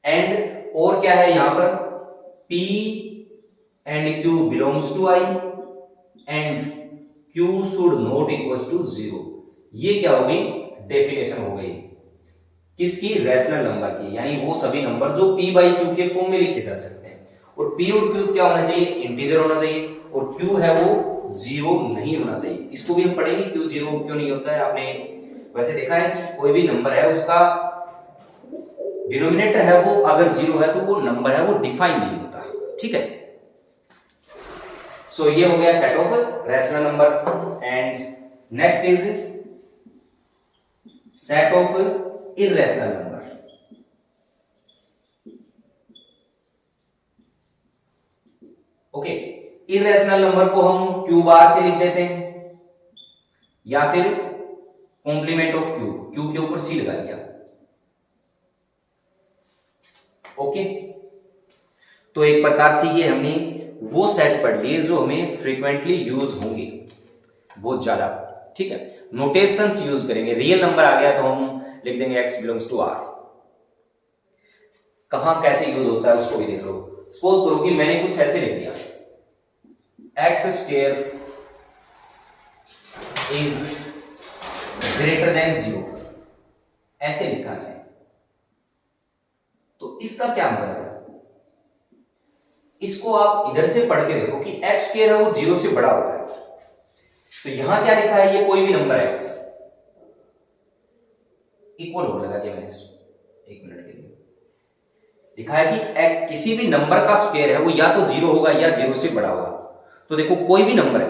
A: एंड और क्या है यहां पर, p and q belongs to I and q should not equals to 0। ये क्या हो गई, डेफिनेशन हो गई किसकी, रैशनल नंबर की, यानी वो सभी नंबर जो p by q के फॉर्म में लिखे जा सकते हैं। और p और q क्या होना चाहिए, इंटीजर होना चाहिए, और q है वो 0 नहीं होना चाहिए। इसको भी हम पढ़ेंगे क्यों 0 क्यों नहीं होता है। आपने वैसे देखा है कि कोई भी नंबर है उसका डिनोमिनेटर है वो अगर 0 है तो वो नंबर है वो डिफाइन नहीं होता, ठीक है। सो ये हो गया set of rational numbers. And next is set of irrational number. Okay, irrational number को हम q बार से लिख देते हैं या फिर कॉम्प्लीमेंट ऑफ q के ऊपर c लगा दिया, ओके। तो एक प्रकार से ये हमने वो सेट पढ़ लिए जो हमें फ्रीक्वेंटली यूज होंगे बहुत ज्यादा, ठीक है। नोटेशंस यूज करेंगे। रियल नंबर आ गया तो हम लिख देंगे x बिलोंग्स टू r। कहां कैसे यूज होता है उसको भी देख लो। सपोज करो कि मैंने कुछ ऐसे लिख दिया, x square is greater then 0, ऐसे लिखा है। तो इसका क्या मतलब है, इसको आप इधर से पढ़ के देखो कि x स्क्वायर है वो 0 से बड़ा होता है। तो यहां क्या लिखा है, ये कोई भी नंबर x इक्वल हो लगा दिया मैंने, एक मिनट के लिए लिखा है कि किसी भी नंबर का स्क्वायर है वो या तो 0 होगा या 0 से बड़ा होगा। तो देखो कोई भी नंबर है,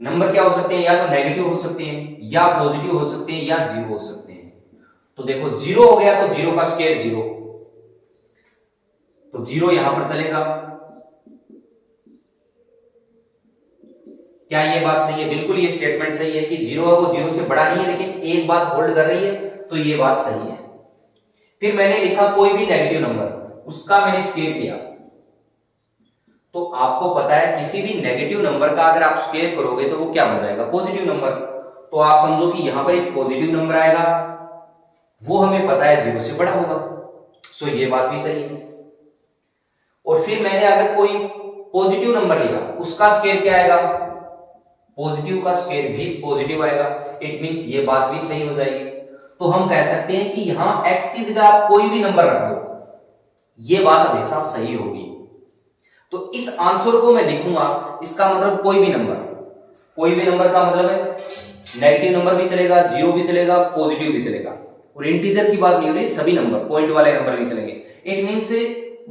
A: नंबर क्या हो सकते हैं, या तो नेगेटिव हो सकते हैं या पॉजिटिव हो सकते हैं या 0 हो सकते हैं। तो देखो 0 हो गया तो 0 का स्क्वायर 0, तो 0 यहां पर चलेगा। क्या ये बात सही है? बिल्कुल ये स्टेटमेंट सही है कि जीरो है वो जीरो से बड़ा नहीं है, लेकिन एक बात होल्ड कर रही है, तो ये बात सही है। फिर मैंने लिखा कोई भी नेगेटिव नंबर, उसका मैंने स्क्वायर किया, तो आपको पता है किसी भी नेगेटिव नंबर का अगर आप स्क्वायर करोगे तो वो क्या बन जाएगा? Positive number. तो आप समझो कि यहां पर एक पॉजिटिव नंबर आएगा, वो हमें पता है जीरो से बड़ा होगा, सो ये बात भी सही है। और फिर मैंने अगर कोई पॉजिटिव नंबर लिया, उसका स्क्वायर क्या आएगा? पॉजिटिव का स्क्वायर भी पॉजिटिव आएगा। इट मींस ये बात भी सही हो जाएगी। तो हम कह सकते हैं कि यहां x की जगह आप कोई भी नंबर रख दो, ये बात हमेशा सही होगी। तो इस आंसर को मैं लिखूंगा, इसका मतलब कोई भी नंबर। कोई भी नंबर का मतलब है नेगेटिव नंबर भी चलेगा, जीरो भी चलेगा, पॉजिटिव भी चलेगा, और इंटीजर की बात नहीं हो रही, सभी नंबर, पॉइंट वाले नंबर भी चलेंगे। इट मींस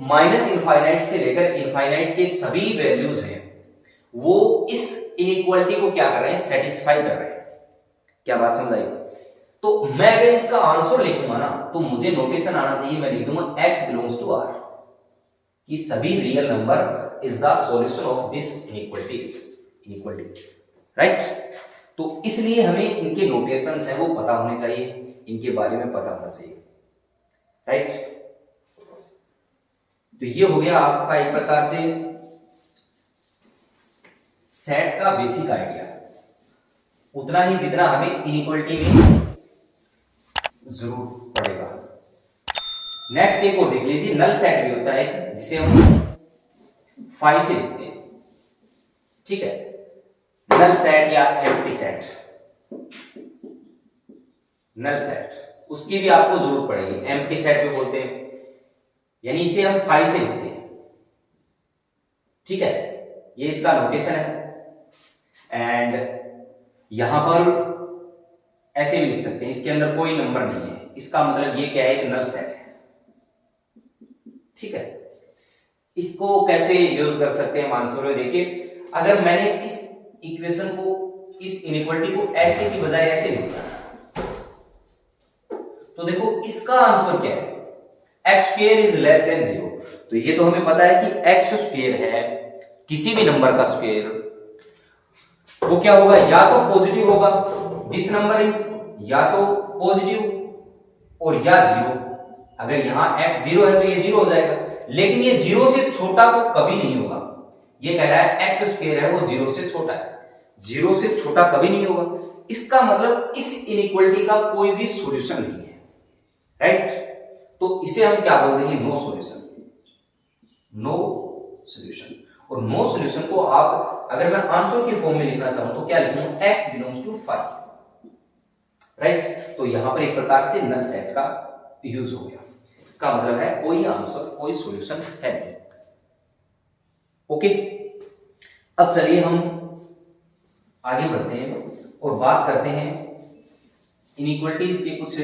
A: माइनस इनफाइनाइट से लेकर इनफाइनाइट के सभी वैल्यूज हैं वो इस इनइक्वालिटी को क्या कर रहे हैं? सेटिस्फाई कर रहे हैं। क्या बात समझ आई? तो मैं अगर इसका आंसर लिखूंगा ना, तो मुझे नोटेशन आना चाहिए, मैं लिख दूंगा x बिलोंग्स टू r, कि सभी real number is the solution of this inequality, right? तो इसलिए हमें इनके नोटेशंस हैं वो पता होने चाहिए, इनके बारे में पता होना चाहिए, राइट? तो ये हो गया आपका एक प्रकार से सेट का बेसिक आइडिया, उतना ही जितना हमें इनइक्वालिटी में जरूर पड़ेगा। नेक्स्ट एक और देख लीजिए, नल सेट भी होता है जिसे हम फाई से लिखते हैं, ठीक है? नल सेट या एम्प्टी सेट, नल सेट, उसकी भी आपको जरूरत पड़ेगी। एम्प्टी सेट भी बोलते हैं, यानी इसे हम फाई से लिखते हैं, ठीक है? ये इसका नोटेशन है। एंड यहां पर ऐसे भी लिख सकते हैं, इसके अंदर कोई नंबर नहीं है, इसका मतलब ये क्या है? एक नल सेट है, ठीक है? इसको कैसे यूज कर सकते हैं आंसर में? देखिए, अगर मैंने इस इक्वेशन को, इस इनइक्वालिटी को ऐसे की बजाय ऐसे लिखा, तो देखो इसका आंसर क्या है? X square is less than zero. तो ये तो हमें पता है कि एक्स स्क्वायर है किसी भी नंबर का स्क्वायर, वो क्या होगा? या तो पॉजिटिव होगा, दिस नंबर इज या तो पॉजिटिव और या जीरो। अगर यहां x जीरो है तो ये जीरो हो जाएगा, लेकिन ये जीरो से छोटा तो कभी नहीं होगा। ये कह रहा है एक्स स्क्वायर है वो जीरो से छोटा है, जीरो से छोटा कभी नहीं होगा। इसका मतलब इस इनइक्वालिटी का कोई भी सॉल्यूशन नहीं है, राइट? तो इसे हम क्या बोलते हैं? No solution, no solution. और नो सॉल्यूशन को आप अगर मैं आंसर की फॉर्म में लिखना चाहूं तो क्या लिखूंगा? x belongs to 5, right? तो यहां पर एक प्रकार से नल सेट का यूज हो गया। इसका मतलब है कोई आंसर, कोई सॉल्यूशन है नहीं। ओके, अब चलिए हम आगे बढ़ते हैं और बात करते हैं इनइक्वालिटीज के कुछ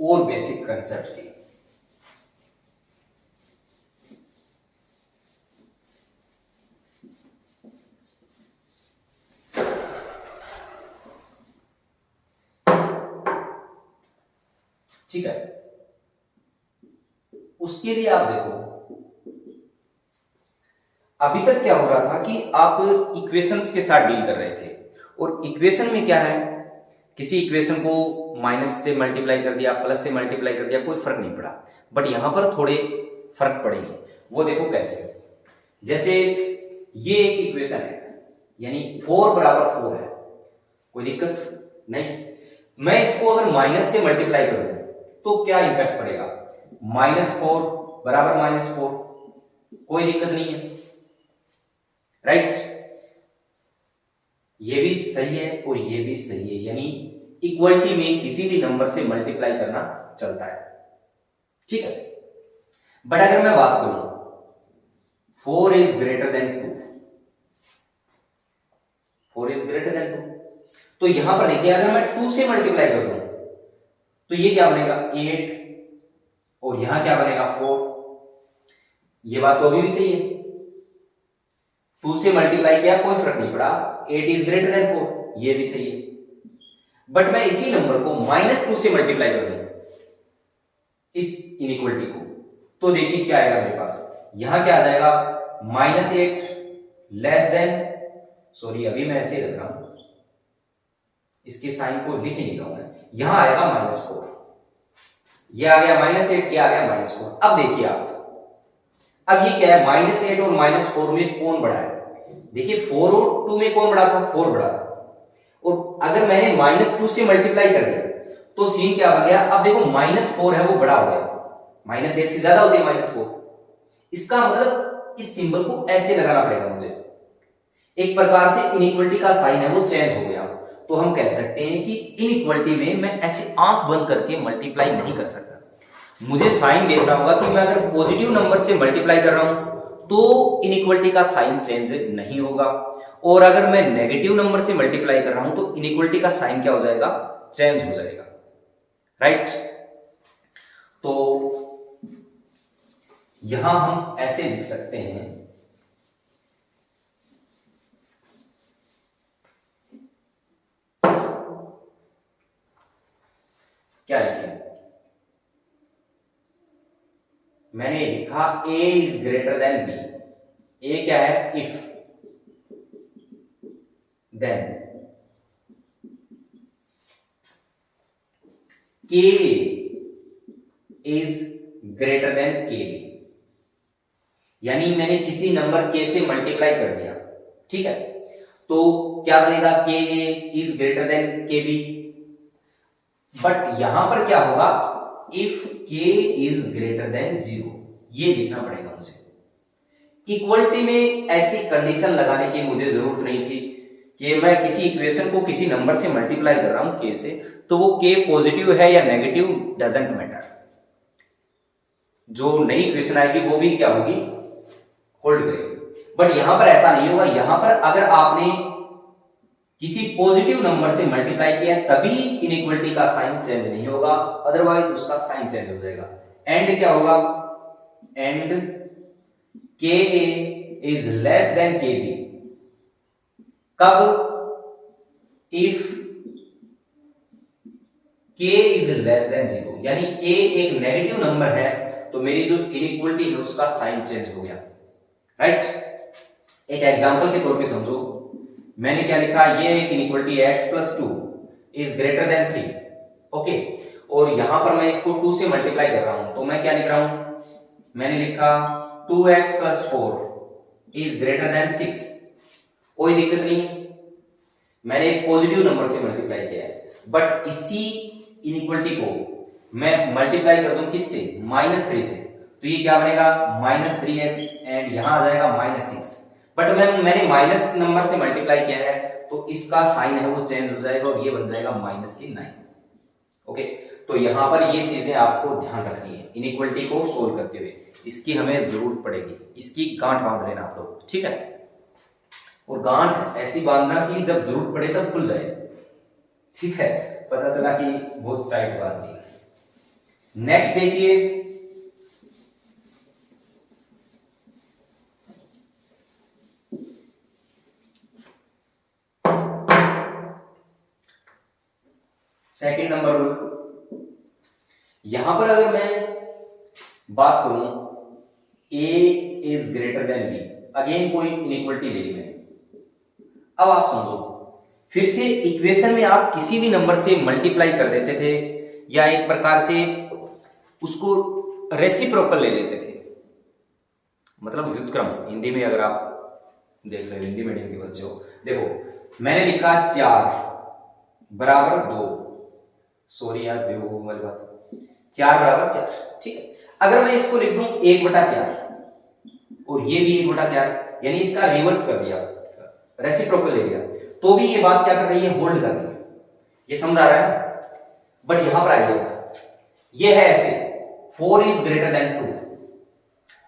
A: और बेसिक कंसेप्ट की। ठीक है, उसके लिए आप देखो, अभी तक क्या हो रहा था कि आप इक्वेशंस के साथ डील कर रहे थे, और इक्वेशन में क्या है? किसी इक्वेशन को माइनस से मल्टीप्लाई कर दिया, प्लस से मल्टीप्लाई कर दिया, कोई फर्क नहीं पड़ा। बट यहां पर थोड़े फर्क पड़ेंगे, वो देखो कैसे। जैसे ये एक इक्वेशन है, यानी 4 बराबर 4 है, कोई दिक्कत नहीं। मैं इसको अगर माइनस से मल्टीप्लाई कर दूं तो क्या इंपैक्ट पड़ेगा? -4 बराबर -4, कोई दिक्कत नहीं है, राइट? ये भी सही है और ये भी सही है, यानी इक्वलिटी में किसी भी नंबर से मल्टीप्लाई करना चलता है, ठीक है? बट अगर मैं बात करूं 4 is greater then 2, 4 is greater then 2, तो यहां पर देखिए अगर मैं 2 से मल्टीप्लाई कर दूं तो ये क्या बनेगा? 8, और यहां क्या बनेगा? 4। ये बात तो अभी भी सही है, 2 से मल्टीप्लाई किया कोई फर्क नहीं पड़ा, 8 इज ग्रेटर देन 4, ये भी सही है। बट मैं इसी नंबर को -2 से मल्टीप्लाई कर दूं इस इनइक्वालिटी को, तो देखिए क्या आएगा मेरे पास? यहां क्या आ जाएगा? -8 लेस देन, सॉरी अभी मैं ऐसे रख रहा हूं, इसके साइन को लिख ही नहीं रहा हूं मैं, यहां आएगा -4, ये आ गया -8, ये आ गया -4। अब देखिए आप, अब ये क्या है, -8 और -4 में कौन बड़ा है? देखिए 4 और 2 में कौन बड़ा था? 4 बड़ा था। और अगर मैंने -2 से मल्टीप्लाई कर दिया तो सीन क्या बन गया? अब देखो -4 है वो बड़ा हो गया, -8 से ज्यादा होती है -4। इसका मतलब इस सिंबल को ऐसे लगाना पड़ेगा मुझे, एक प्रकार से इनइक्वालिटी का साइन है वो चेंज हो गया। तो हम कह सकते हैं कि इनइक्वालिटी में मैं ऐसे आंख बंद करके मल्टीप्लाई नहीं कर सकता, मुझे साइन देखना होगा कि मैं अगर पॉजिटिव नंबर से मल्टीप्लाई कर रहा हूं तो इनइक्वालिटी का साइन चेंज नहीं होगा, और अगर मैं नेगेटिव नंबर से मल्टीप्लाई कर रहा हूं तो इनइक्वालिटी का साइन क्या हो जाएगा? चेंज हो जाएगा, राइट। तो यहां हम ऐसे लिख सकते हैं, क्या लिखें? मैंने लिखा a is greater than b। a क्या है? If, then k is greater than kb, यानी मैंने किसी नंबर k से मल्टीप्लाई कर दिया, ठीक है, तो क्या बनेगा? ka is greater than kb। But यहां पर क्या होगा? If k is greater then 0, ये लिखना पड़ेगा मुझे। इक्वलिटी में ऐसी कंडीशन लगाने की मुझे जरूरत नहीं थी कि मैं किसी इक्वेशन को किसी नंबर से मल्टीप्लाई कर रहा हूं k से, तो वो k पॉजिटिव है या नेगेटिव डजंट मैटर, जो नई इक्वेशन आएगी वो भी क्या होगी? होल्ड करेगी। बट यहां पर ऐसा नहीं होगा, यहां पर अगर आपने किसी पॉजिटिव नंबर से मल्टीप्लाई किया तभी इनइक्वालिटी का साइन चेंज नहीं होगा, अदरवाइज उसका साइन चेंज हो जाएगा। एंड क्या होगा? And ka is less than kb, कब? If k is less than 0, यानी k एक नेगेटिव नंबर है तो मेरी जो इनइक्वालिटी है उसका साइन चेंज हो गया, राइट। एक एग्जांपल के तौर पे समझो, मैंने क्या लिखा? ये एक inequality x + 2 is greater then 3, okay, और यहां पर मैं इसको 2 से मल्टीप्लाई कर रहा हूं, तो मैं क्या लिख रहा हूं? मैंने लिखा 2x + 4 इज ग्रेटर देन 6, कोई दिक्कत नहीं है, मैंने एक पॉजिटिव नंबर से मल्टीप्लाई किया है। बट इसी इनइक्वालिटी को मैं मल्टीप्लाई कर दूं किससे? -3 से, तो ये क्या बनेगा? -3x, एंड यहां आ जाएगा -6। बट मैंने माइनस नंबर से मल्टीप्लाई किया है तो इसका साइन है वो चेंज हो जाएगा और ये बन जाएगा -9, ओके। तो यहां पर ये चीजें आपको ध्यान रखनी है इनइक्वालिटी को सोल्व करते हुए, इसकी हमें जरूरत पड़ेगी, इसकी गांठ बांध लेना आप लोग, ठीक है। और गांठ ऐसी बांधना कि जब जरूरत पड़े तब खुल जाए, ठीक है, पता चला कि बहुत टाइट बांध दी। नेक्स्ट देखिए, सेकंड नंबर रूल। यहां पर अगर मैं बात करूं a is greater than b, again कोई इनइक्वालिटी ले ली मैंने। अब आप समझो, फिर से इक्वेशन में आप किसी भी नंबर से मल्टीप्लाई कर देते थे या एक प्रकार से उसको रेसिप्रोकल ले लेते थे, मतलब व्युत्क्रम। हिंदी में अगर आप देख रहे हो, हिंदी मीडियम के बच्चे हो, देखो मैंने लिखा 4 = 2, सॉरी यार बेवकूफ वाली बात, 4 = 4, ठीक है। अगर मैं इसको लिख दूं 1/4 और ये भी 1/4, यानी इसका रिवर्स कर दिया, रेसिप्रोकल ले लिया, तो भी ये बात क्या कर रही है? होल्ड कर रही है। ये समझ आ रहा है ना? बट यहां पर आइए, ये है ऐसे 4 इज ग्रेटर देन 2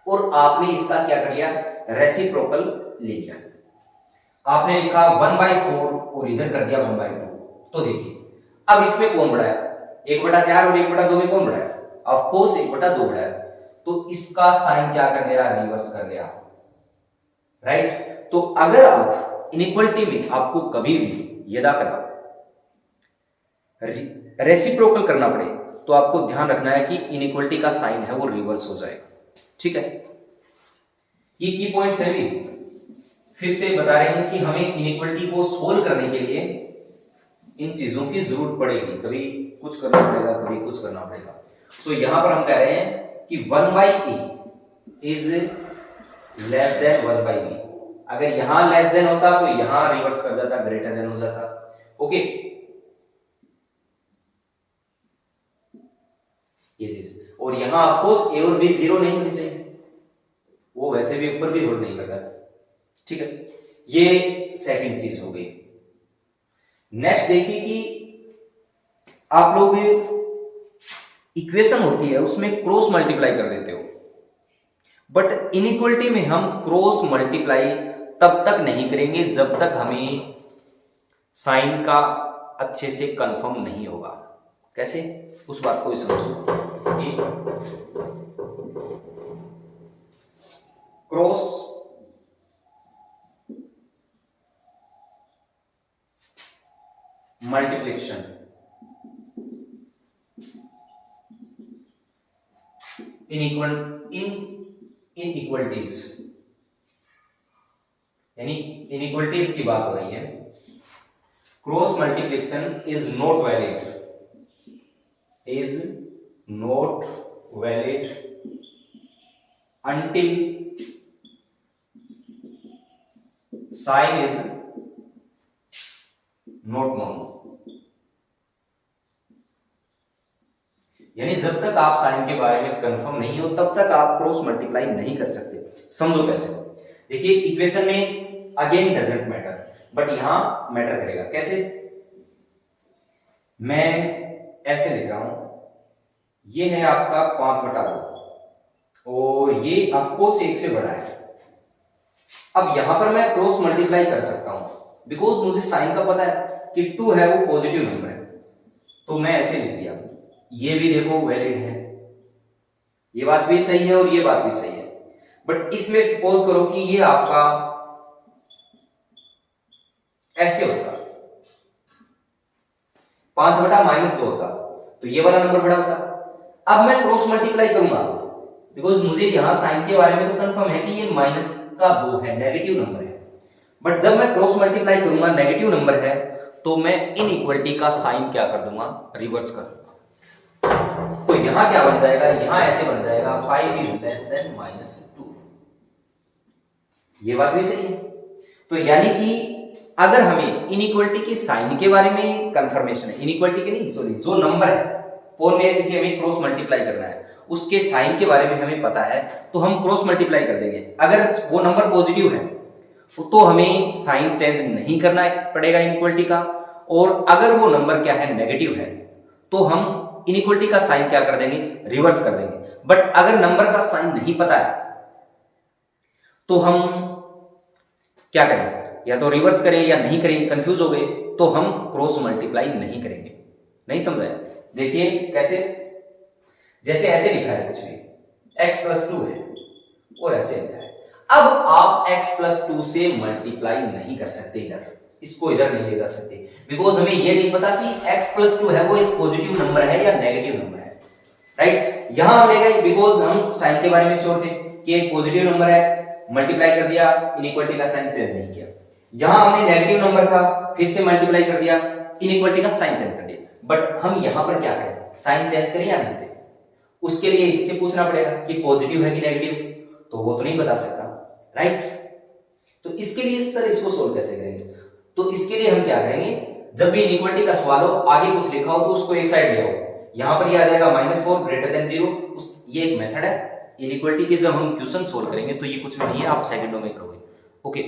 A: और आपने इसका क्या कर लिया? रेसिप्रोकल ले लिया। आपने लिखा 1/4 और इधर कर दिया 1/2। तो देखिए अब इसमें कौन बड़ा है? 1/4 और 1/2 में कौन बड़ा है? ऑफ कोर्स 1/2 बड़ा है, तो इसका साइन क्या कर गया? रिवर्स कर गया, राइट। तो अगर आप इनइक्वालिटी में आपको कभी भी यदा कदा रेसिप्रोकल करना पड़े तो आपको ध्यान रखना है कि इनइक्वालिटी का साइन है वो रिवर्स हो जाएगा, ठीक है। ये की पॉइंट्स है भी। फिर से बता रहे हैं कि हमें इनइक्वालिटी को सोल्व करने के लिए इन चीजों की जरूरत पड़ेगी, कभी कुछ करना पड़ेगा, कभी कुछ करना पड़ेगा। सो यहां पर हम कह रहे हैं कि 1/a is less than 1/b। अगर यहां लेस देन होता तो यहां रिवर्स कर जाता, ग्रेटर देन हो जाता। ओके, ये चीज। और यहां ऑफकोर्स a और b जीरो नहीं होनी चाहिए, वो वैसे भी ऊपर भी होल्ड नहीं कर रहा है। ठीक है, ये सेकंड चीज हो गई। नेक्स्ट देखिए कि आप लोग इक्वेशन होती है उसमें क्रॉस मल्टीप्लाई कर देते हो, बट इनइक्वालिटी में हम क्रॉस मल्टीप्लाई तब तक नहीं करेंगे जब तक हमें साइन का अच्छे से कंफर्म नहीं होगा। कैसे, उस बात को समझो कि क्रॉस मल्टीप्लिकेशन इनइक्वलिटीज, यानी इनइक्वलिटीज की बात हो रही है। Cross multiplication is not valid until sign is not known। यानी जब तक आप साइन के बारे में कंफर्म नहीं हो तब तक आप क्रॉस मल्टीप्लाई नहीं कर सकते। समझो कैसे। देखिए इक्वेशन में अगेन डजंट मैटर, बट यहां मैटर करेगा। कैसे, मैं ऐसे लिख रहा हूं, ये है आपका 5/2 और ये ऑफकोर्स 1 से बड़ा है। अब यहां पर मैं क्रॉस मल्टीप्लाई कर सकता हूं बिकॉज मुझे साइन का पता है कि 2 है वो पॉजिटिव नंबर है, तो मैं ऐसे लिख दिया। ये भी देखो वैलिड है, ये बात भी सही है और ये बात भी सही है। बट इसमें सपोज करो कि ये आपका ऐसे होता, 5/-2 होता, तो ये वाला नंबर बड़ा होता। अब मैं क्रॉस मल्टीप्लाई करूंगा बिकॉज मुझे यहां साइन के बारे में तो कंफर्म है कि ये -2 है, नेगेटिव नंबर है। बट जब मैं क्रॉस मल्टीप्लाई करूंगा, नेगेटिव नंबर है, तो मैं इनइक्वालिटी का साइन क्या कर दूंगा, रिवर्स कर दूंगा। तो यहां क्या बन जाएगा, यहां ऐसे बन जाएगा 5 इज लेस देन -2। ये बात भी सही है। तो यानी कि अगर हमें इनइक्वालिटी के साइन के बारे में कंफर्मेशन है, इनइक्वालिटी के नहीं सॉरी, जो नंबर है और में जिसे हमें क्रॉस मल्टीप्लाई करना है उसके साइन के बारे में हमें पता है, तो हम क्रॉस मल्टीप्लाई कर देंगे। अगर वो नंबर पॉजिटिव है तो हमें साइन चेंज नहीं करना पड़ेगा इनइक्वालिटी का, और अगर वो नंबर क्या है, नेगेटिव है, तो हम इनइक्वालिटी का साइन क्या कर देंगे, रिवर्स कर देंगे। बट अगर नंबर का साइन नहीं पता है तो हम क्या करें, या तो रिवर्स करें या नहीं करें, कंफ्यूज हो गए तो हम क्रॉस मल्टीप्लाई नहीं करेंगे। नहीं समझाया? देखिए कैसे, जैसे ऐसे लिखा है कुछ भी, x + 2 है और ऐसे लिखा है। अब आप x + 2 से मल्टीप्लाई नहीं कर सकते, इधर इसको इधर नहीं ले जा सकते बिकॉज हमें ये नहीं पता कि x + 2 है वो एक पॉजिटिव नंबर है या नेगेटिव नंबर है, राइट। यहां हम ले गए बिकॉज हम साइन के बारे में श्योर थे कि एक पॉजिटिव नंबर है, मल्टीप्लाई कर दिया, इनइक्वालिटी का साइन चेंज नहीं किया। यहां हमने नेगेटिव नंबर था, फिर से मल्टीप्लाई कर दिया, इनइक्वालिटी का साइन चेंज कर दिया। बट हम यहां पर क्या करें, साइन चेंज करें या नहीं करें, उसके लिए इससे पूछना पड़ेगा कि पॉजिटिव है कि नेगेटिव, तो वो तो नहीं बता सकता, राइट। तो इसके लिए सर इसको सोल्व कैसे करेंगे, तो इसके लिए हम क्या करेंगे, जब भी इनइक्वालिटी का सवाल हो, आगे कुछ लिखा हो तो उसको एक साइड ले आओ। यहां पर ये आ जाएगा -4 > 0, ये एक मेथड है इनइक्वालिटी के। जब हम क्वेश्चन सोल्व करेंगे तो ये कुछ भी नहीं है, आप सेकंडों में करोगे, ओके।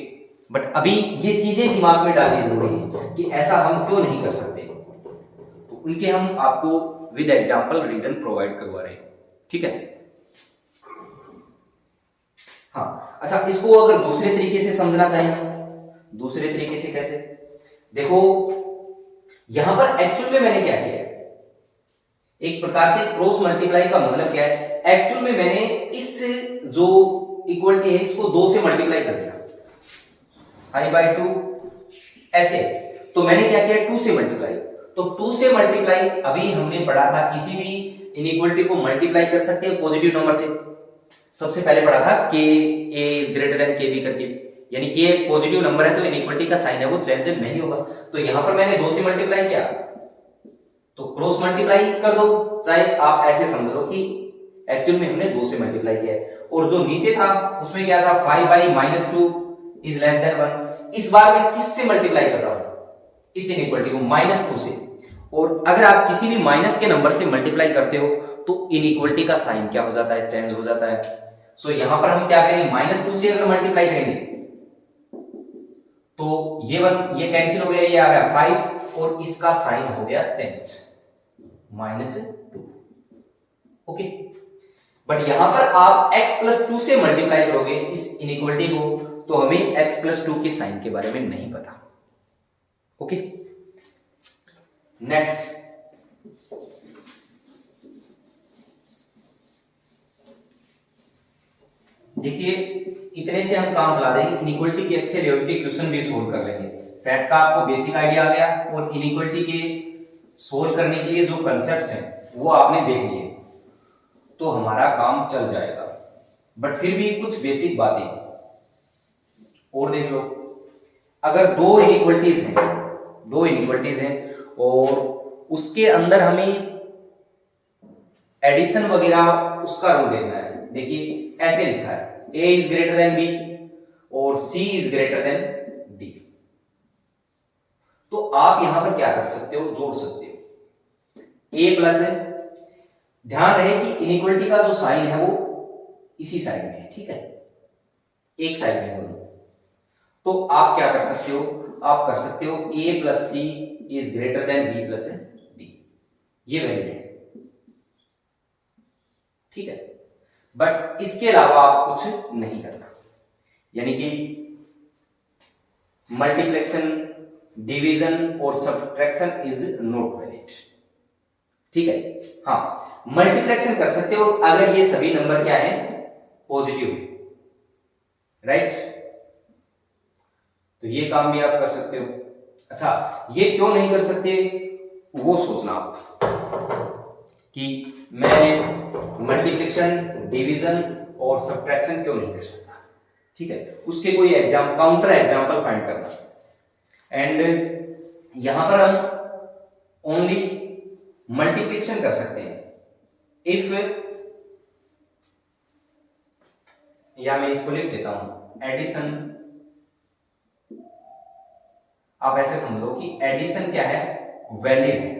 A: बट अभी ये चीजें दिमाग में डालनी जरूरी है कि ऐसा हम क्यों नहीं कर सकते, तो उनके हम आपको विद एग्जांपल रीजन प्रोवाइड करवा रहे हैं, ठीक है। हाँ अच्छा, इसको अगर दूसरे तरीके से समझना चाहें, दूसरे तरीके से कैसे, देखो यहां पर एक्चुअल में मैंने क्या किया है, एक प्रकार से क्रॉस मल्टीप्लाई का मतलब क्या है, एक्चुअल में मैंने इस जो इक्वलिटी है इसको 2 से मल्टीप्लाई कर दिया, i/2 ऐसे। तो मैंने क्या किया, 2 से मल्टीप्लाई। तो 2 से मल्टीप्लाई अभी हमने पढ़ा था, किसी भी इनइक्वालिटी को मल्टीप्लाई कर सकते हैं पॉजिटिव नंबर से। सबसे पहले पढ़ा था कि a > kb करके, यानी कि ये पॉजिटिव नंबर है तो इनइक्वालिटी का साइन है वो चेंज नहीं होगा। तो यहां पर मैंने 2 से मल्टीप्लाई किया तो क्रॉस मल्टीप्लाई कर दो, चाहे आप ऐसे समझ लो कि एक्चुअल में हमने 2 से मल्टीप्लाई किया है। और जो नीचे था उसमें क्या था 5/-2 इज लेस देन 1। इस बार मैं किससे मल्टीप्लाई कर रहा हूं? इस इनइक्वालिटी को -2 से। और अगर आप किसी भी माइनस के नंबर से मल्टीप्लाई करते हो तो इनइक्वालिटी का साइन क्या हो जाता है? चेंज हो जाता है। सो यहां पर हम क्या करेंगे, -2 से अगर मल्टीप्लाई करेंगे तो ये कैंसिल हो गया, ये आ गया 5 और इसका साइन हो गया चेंज -2। ओके, बट यहां पर आप x+2 से मल्टीप्लाई करोगे इस इनइक्वालिटी को तो हमें x+2 के साइन के बारे में नहीं पता। ओके, नेक्स्ट देखिए, इतने से हम काम चला देंगे। इनइक्वालिटी के अच्छे लेवल के क्वेश्चन भी सोल्व कर लेंगे। सेट का आपको बेसिक आइडिया आ गया और इनइक्वालिटी के सोल्व करने के लिए जो कॉन्सेप्ट्स हैं वो आपने देख लिए, तो हमारा काम चल जाएगा। बट फिर भी कुछ बेसिक बातें और देख लो। अगर दो इनइक्वालिटीज हैं और उसके अंदर हमें एडिशन वगैरह उसका रूल देखना है। देखिए ऐसे लिखा है a is greater than b और c is greater then d, तो आप यहां पर क्या कर सकते हो, जोड़ सकते हो। a प्लस है, ध्यान रहे कि इनइक्वालिटी का जो साइन है वो इसी साइड में है, ठीक है, एक साइड में दोनों। तो आप क्या कर सकते हो, आप कर सकते हो a plus C is greater than b plus d, ये वैलिड है, ठीक है। बट इसके अलावा आप कुछ नहीं करना, यानी कि मल्टीप्लेक्शन, डिवीजन और सब्ट्रैक्शन इज नॉट वैलिड, ठीक है। हाँ, मल्टीप्लेक्शन कर सकते हो अगर ये सभी नंबर क्या है, पॉजिटिव है, राइट, तो ये काम भी आप कर सकते हो। अच्छा, ये क्यों नहीं कर सकते वो सोचना आप कि मैं मल्टीप्लिकेशन, डिवीजन और सब्ट्रैक्शन क्यों नहीं कर सकता, ठीक है। उसके कोई काउंटर एग्जांपल फाइंड करना। एंड यहां पर हम ओनली मल्टीप्लिकेशन कर सकते हैं इफ, या मैं इसको लिख देता हूं एडिशन। आप ऐसे समझ लो कि एडिशन क्या है, वैलिड है,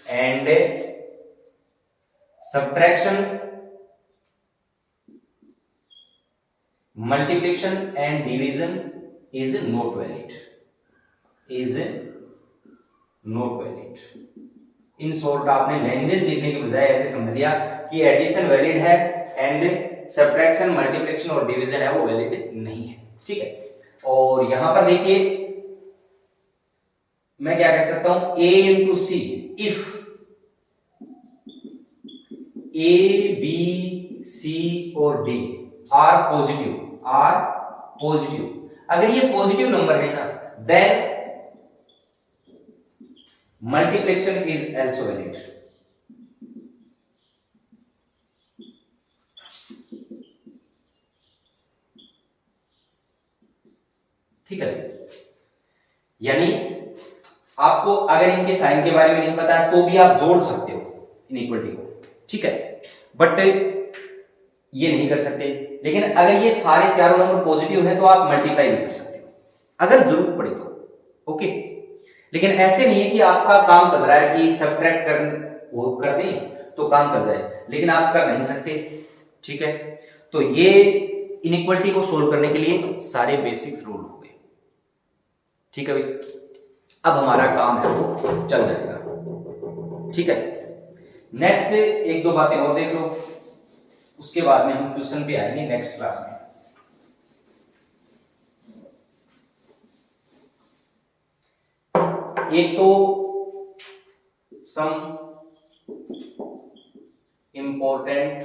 A: and subtraction, multiplication and division is not valid, in short आपने लैंग्वेज लिखने के बजाय ऐसे समझ लिया कि एडिशन वैलिड है एंड सब्ट्रैक्शन, मल्टीप्लिकेशन और डिवीजन है वो वैलिड नहीं है, ठीक है। और यहां पर देखिए मैं क्या कह सकता हूं, a into C if a, b, c और d आर पॉजिटिव, अगर ये पॉजिटिव नंबर है ना, then multiplication is also valid, ठीक है। यानी आपको अगर इनके साइन के बारे में नहीं पता है तो भी आप जोड़ सकते हो इनइक्वालिटी को, ठीक है, बट ये नहीं कर सकते। लेकिन अगर ये सारे चारों नंबर पॉजिटिव है तो आप मल्टीप्लाई भी कर सकते हो अगर जरूरत पड़े तो, ओके। लेकिन ऐसे नहीं है कि आपका काम चल रहा है कि सब्ट्रैक्ट कर दें तो काम चल जाए, लेकिन आप कर नहीं सकते, ठीक है। तो ये इनइक्वालिटी को सोल्व करने के लिए सारे बेसिक रूल हो गए, ठीक है भाई। अब हमारा काम है वो चल जाएगा, ठीक है। नेक्स्ट एक दो बातें और देख लो, उसके बाद में हम क्वेश्चन पे आएंगे नेक्स्ट क्लास में। एक तो सम इंपॉर्टेंट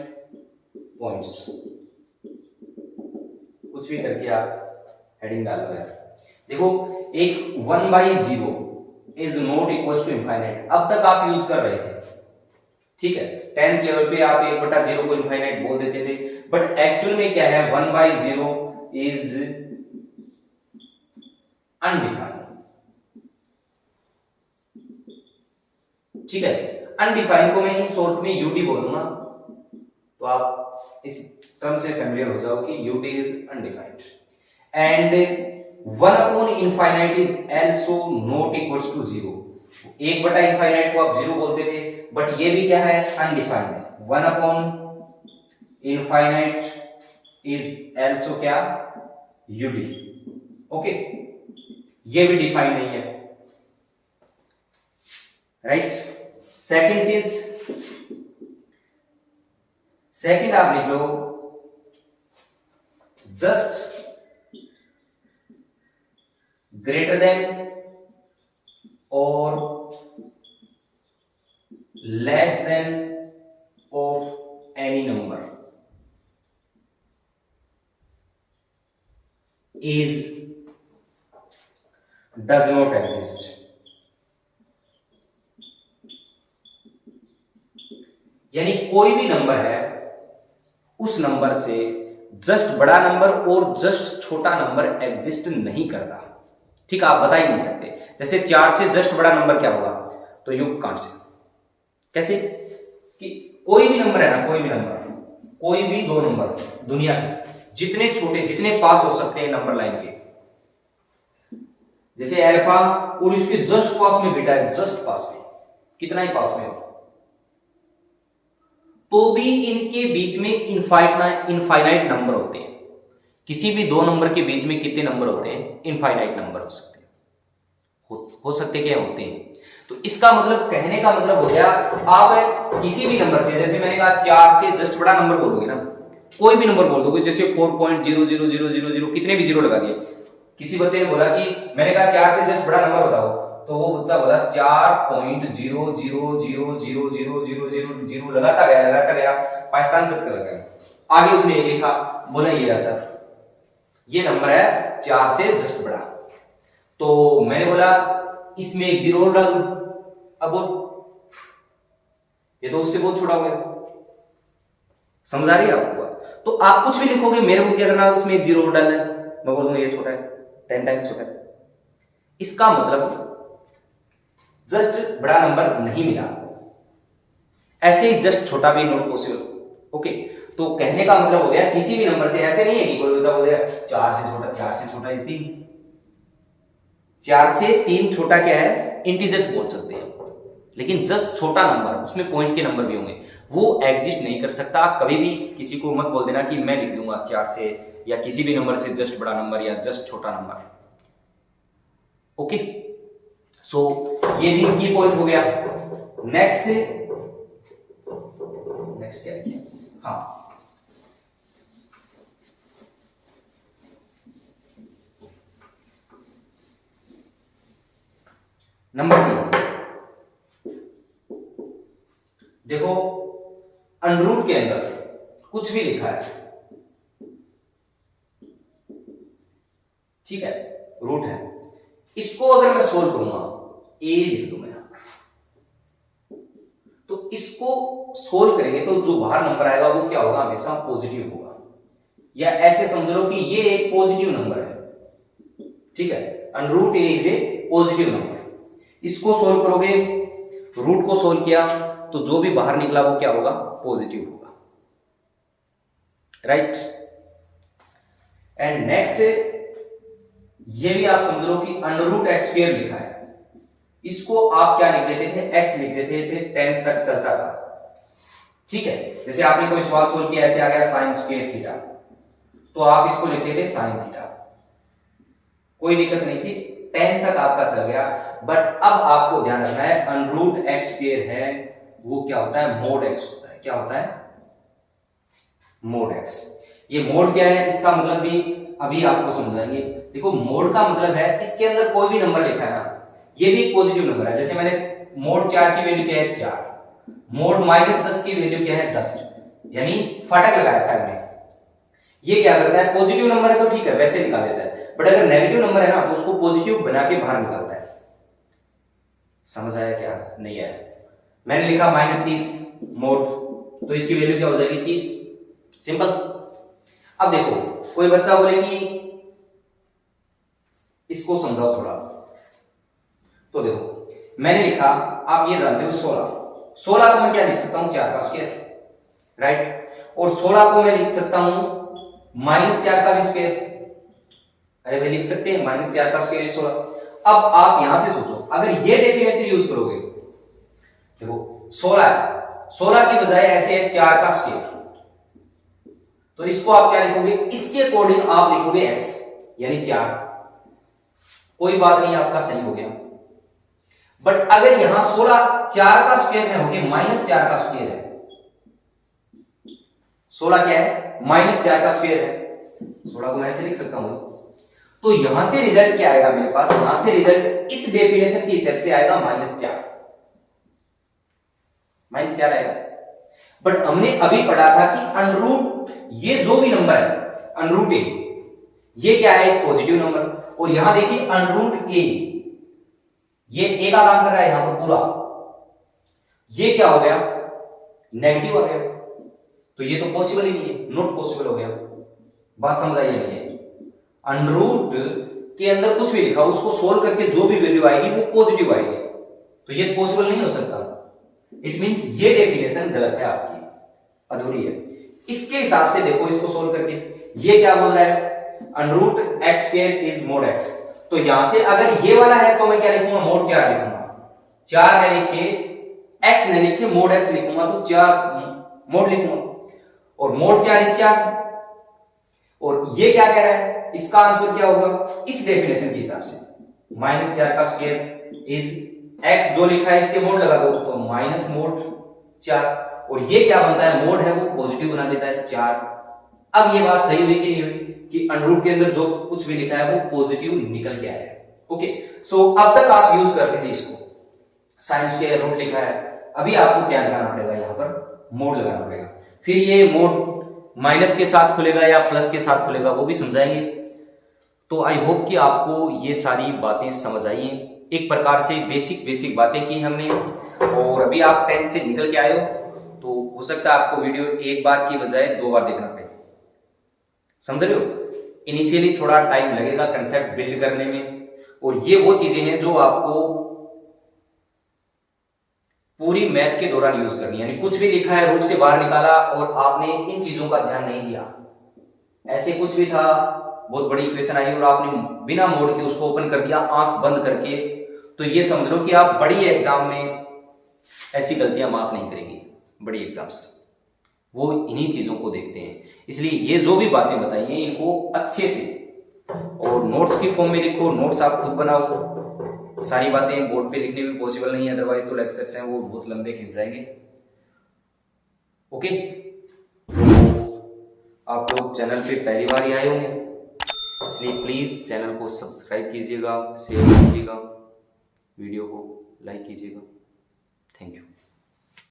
A: पॉइंट्स, कुछ भी करके आप हेडिंग डाल दो यार। देखो, एक 1/0 is not equal to infinite, अब तक आप यूज कर रहे थे, ठीक है। 10th लेवल पे आप 1/0 को इनफाइनाइट बोल देते थे, बट एक्चुअल में क्या है, 1/0 इज अनडिफाइंड। ठीक है, अनडिफाइंड को मैं इन शॉर्ट में यूडी बोलूंगा, तो आप इस टर्म से फेमिलियर हो जाओ कि UD is undefined. And 1 upon infinite is also not equals to 0। 1 बटा इनफाइनाइट को आप 0 बोलते थे, बट ये भी क्या है, अनडिफाइंड है। 1 अपॉन इनफाइनाइट इज आल्सो क्या, यूडी। ओके, ये भी डिफाइंड नहीं है, राइट। सेकंड चीज, सेकंड आप लिख लो, जस्ट ग्रेटर देन और less than of any number is does not exist. यानी कोई भी नंबर है, उस नंबर से जस्ट बड़ा नंबर और जस्ट छोटा नंबर एग्जिस्ट नहीं करता। ठीक, आप बता ही नहीं सकते। जैसे 4 से जस्ट बड़ा नंबर क्या होगा, तो यू कांट से। कैसे कि कोई भी नंबर है ना, कोई भी नंबर, कोई भी 2 नंबर दुनिया के जितने छोटे, जितने पास हो सकते हैं नंबर लाइन के, जैसे अल्फा और इसके जस्ट पास में बेटा है, जस्ट पास में, कितना ही पास में हो, तो भी इनके बीच में इनफाइनाइट नंबर होते हैं। किसी भी 2 नंबर के बीच में कितने नंबर होते हैं, इनफाइनाइट नंबर हो सकते हैं, हो सकते क्या होते हैं। तो इसका मतलब, कहने का मतलब हो गया, आप किसी भी नंबर से, जैसे मैंने कहा 4 से जस्ट बड़ा नंबर बोलोगे ना, कोई भी नंबर बोल दोगे, जैसे 4.00000 कितने भी जीरो लगा दिए। किसी बच्चे ने बोला कि मैंने कहा 4 से जस्ट बड़ा नंबर बताओ, तो वो बच्चा बोला 4.0000000 लगाता गया, पाकिस्तान चक्कर लगा। आगे उसने एक लिखा, बोला ये रहा सर, ये नंबर है 4 से जस्ट बड़ा। तो मैंने बोला इसमें एक जीरो डाल दूं, अब बोल, ये तो उससे बहुत छोटा हो गया। समझ आ रही है आपको? तो आप कुछ भी लिखोगे, मेरे को क्या करना है, उसमें एक जीरो डालना है, मैं बोल दूंगा ये छोटा है, 10 टाइम्स छोटा है। इसका मतलब जस्ट बड़ा नंबर नहीं मिला, ऐसे ही जस्ट छोटा भी नॉट पॉसिबल। ओके, तो कहने का मतलब हो गया, किसी भी नंबर से ऐसे नहीं है कि कोई बच्चा बोल दिया 4 से छोटा इज 3। 4 से 3 छोटा क्या है, इंटीजर्स बोल सकते हैं, लेकिन जस्ट छोटा नंबर, उसमें पॉइंट के नंबर भी होंगे, वो एग्जिस्ट नहीं कर सकता। कभी भी किसी को मत बोल देना कि मैं लिख दूंगा 4 से, या किसी भी नंबर से जस्ट बड़ा नंबर या जस्ट छोटा नंबर। ओके, सो ये भी की पॉइंट हो गया। नेक्स्ट क्या लिखिए, हाँ, नंबर 3, देखो अंडररूट के अंदर कुछ भी लिखा है, ठीक है, रूट है, इसको अगर मैं सोल्व करूंगा, ए लिख दूं मैं, तो इसको सोल्व करेंगे तो जो बाहर नंबर आएगा वो क्या होगा, हमेशा पॉजिटिव होगा। या ऐसे समझ लो कि ये एक पॉजिटिव नंबर है, ठीक है, under root A is a positive number. इसको सोल्व करोगे, रूट को सोल्व किया, तो जो भी बाहर निकला वो क्या होगा, पॉजिटिव होगा, राइट। एंड नेक्स्ट, ये भी आप समझ लो कि अंडररूट एक्स स्क्वायर लिखा है, इसको आप क्या लिख देते थे, एक्स लिख देते थे, 10 तक चलता था, ठीक है। जैसे आपने कोई सवाल सोल्व किया, ऐसे आ गया साइन स्क्वायर थीटा, तो आप इसको लिखते थे साइन थीटा, कोई दिक्कत नहीं थी, 10 तक आपका चल गया। बट अब आपको ध्यान रखना है, अंडररूट एक्स स्क्वायर है, वो क्या होता है, मोड एक्स होता है। क्या होता है, मोड एक्स। ये मोड क्या है, इसका मतलब भी अभी आपको समझाएंगे। देखो मोड का मतलब है, इसके अंदर कोई भी नंबर लिखा है ना, ये भी एक पॉजिटिव नंबर है। जैसे मैंने मोड 4 की वैल्यू क्या है, 4, मोड -10 की वैल्यू क्या है, 10, यानी फाटक लगा रखा है हमने। ये क्या करता है, पॉजिटिव नंबर है तो ठीक है, वैसे निकाल देता है, बट अगर नेगेटिव नंबर है ना, तो उसको पॉजिटिव बना के बाहर निकालता है। समझ आया क्या, नहीं आया? मैंने लिखा -30 मोड, तो इसकी वैल्यू क्या हो जाएगी, 30, सिंपल। अब देखो कोई बच्चा बोले कि इसको समझाओ थोड़ा। तो देखो मैंने लिखा, आप ये जानते हो 16 को मैं क्या लिख सकता हूं, 4 का स्क्वायर, राइट। और 16 को मैं लिख सकता हूं -4 का भी स्क्वायर। अरे भाई लिख सकते हैं, -4 का स्क्वायर 16। अब आप यहां से सोचो, अगर ये डेफिनेशन यूज करोगे, देखो 16 की बजाय ऐसे है 4 का स्क्वायर, तो इसको आप क्या लिखोगे, इसके अकॉर्डिंग आप लिखोगे x यानी 4। कोई बात नहीं, आपका सही हो गया। बट अगर यहां 16 4 का स्क्वायर में हो गया, -4 का स्क्वायर है, 16 क्या है, -4 का स्क्वायर है, 16 को मैं ऐसे लिख सकता हूं। तो यहां से रिजल्ट क्या आएगा मेरे पास, यहां से रिजल्ट इस डेफिनेशन के हिसाब से आएगा -4 आएगा। बट हमने अभी पढ़ा था कि अंडररूट, ये जो भी नंबर है अंडररूट a, ये क्या है, एक पॉजिटिव नंबर। और यहां देखिए अंडररूट a, ये a का काम कर रहा है यहां पर पूरा, ये क्या हो गया, नेगेटिव आ गया। तो ये तो पॉसिबल ही नहीं है, नॉट पॉसिबल हो गया। बात समझ आई नहीं है। अंडररूट के अंदर कुछ भी लिखा, उसको सोल्व करके जो भी वैल्यू आएगी वो पॉजिटिव आएगी, तो ये पॉसिबल नहीं हो सकता। इट मींस ये डेफिनेशन गलत है आपकी, अधूरी है। इसके हिसाब से देखो इसको सोल्व करके, ये क्या बोल रहा है, under root x square is mode x। तो यहां से अगर ये वाला है तो मैं क्या लिखूंगा, मोड 4 लिखूंगा। 4 न लिख के, x न लिख के मोड x लिखूंगा, तो 4 मोड लिखूंगा। और मोड 4 is 4। और ये क्या कह रहा है, इसका आंसर क्या होगा, इस डेफिनेशन के हिसाब से -4 का स्क्वायर इज x, जो लिखा है इसके मोड लगा दो, तो -मोड 4। और ये क्या बनता है, मोड है वो पॉजिटिव बना देता है 4। अब ये बात सही हुई कि नहीं हुई, कि अंडररूट के अंदर जो कुछ भी लिखा है वो पॉजिटिव निकल के आया है। ओके, सो अब तक आप यूज करते थे इसको, साइन स्क्वायर रूट लिखा है, अभी आपको क्या लगाना पड़ेगा, यहां पर मोड लगाना पड़ेगा। फिर ये मोड माइनस के साथ खुलेगा या प्लस के साथ खुलेगा, वो भी समझाएंगे। तो आई होप कि आपको ये सारी बातें समझ आई हैं। एक प्रकार से बेसिक बातें की हमने, और अभी आप 10 से निकल के आए हो, तो हो सकता है आपको वीडियो एक बार की बजाय 2 बार देखना पड़े। समझ रहे हो, इनिशियली थोड़ा टाइम लगेगा कंसेप्ट बिल्ड करने में, और ये वो चीजें हैं जो आपको पूरी मैथ के दौरान यूज करनी है। यानी कुछ भी लिखा है, रूट से बाहर निकाला और आपने इन चीजों का ध्यान नहीं दिया, ऐसे कुछ भी था, बहुत बड़ी इक्वेशन आई और आपने बिना मोड़ के उसको ओपन कर दिया आंख बंद करके, तो ये समझ लो कि आप बड़ी एग्जाम में ऐसी गलतियां माफ नहीं करेंगे। बड़ी एग्जाम्स वो इन्हीं चीजों को देखते हैं, इसलिए ये जो भी बातें बताई हैं इनको अच्छे से और नोट्स की फॉर्म में लिखो, नोट्स आप खुद बनाओ। सारी बातें बोर्ड पे लिखने में पॉसिबल नहीं है, अदरवाइज तो लेक्चर्स हैं वो बहुत लंबे खिंच जाएंगे। ओके, आप लोग चैनल पे पहली बार ही आए होंगे, इसलिए प्लीज चैनल को सब्सक्राइब कीजिएगा, शेयर कीजिएगा, वीडियो को लाइक कीजिएगा। Thank you.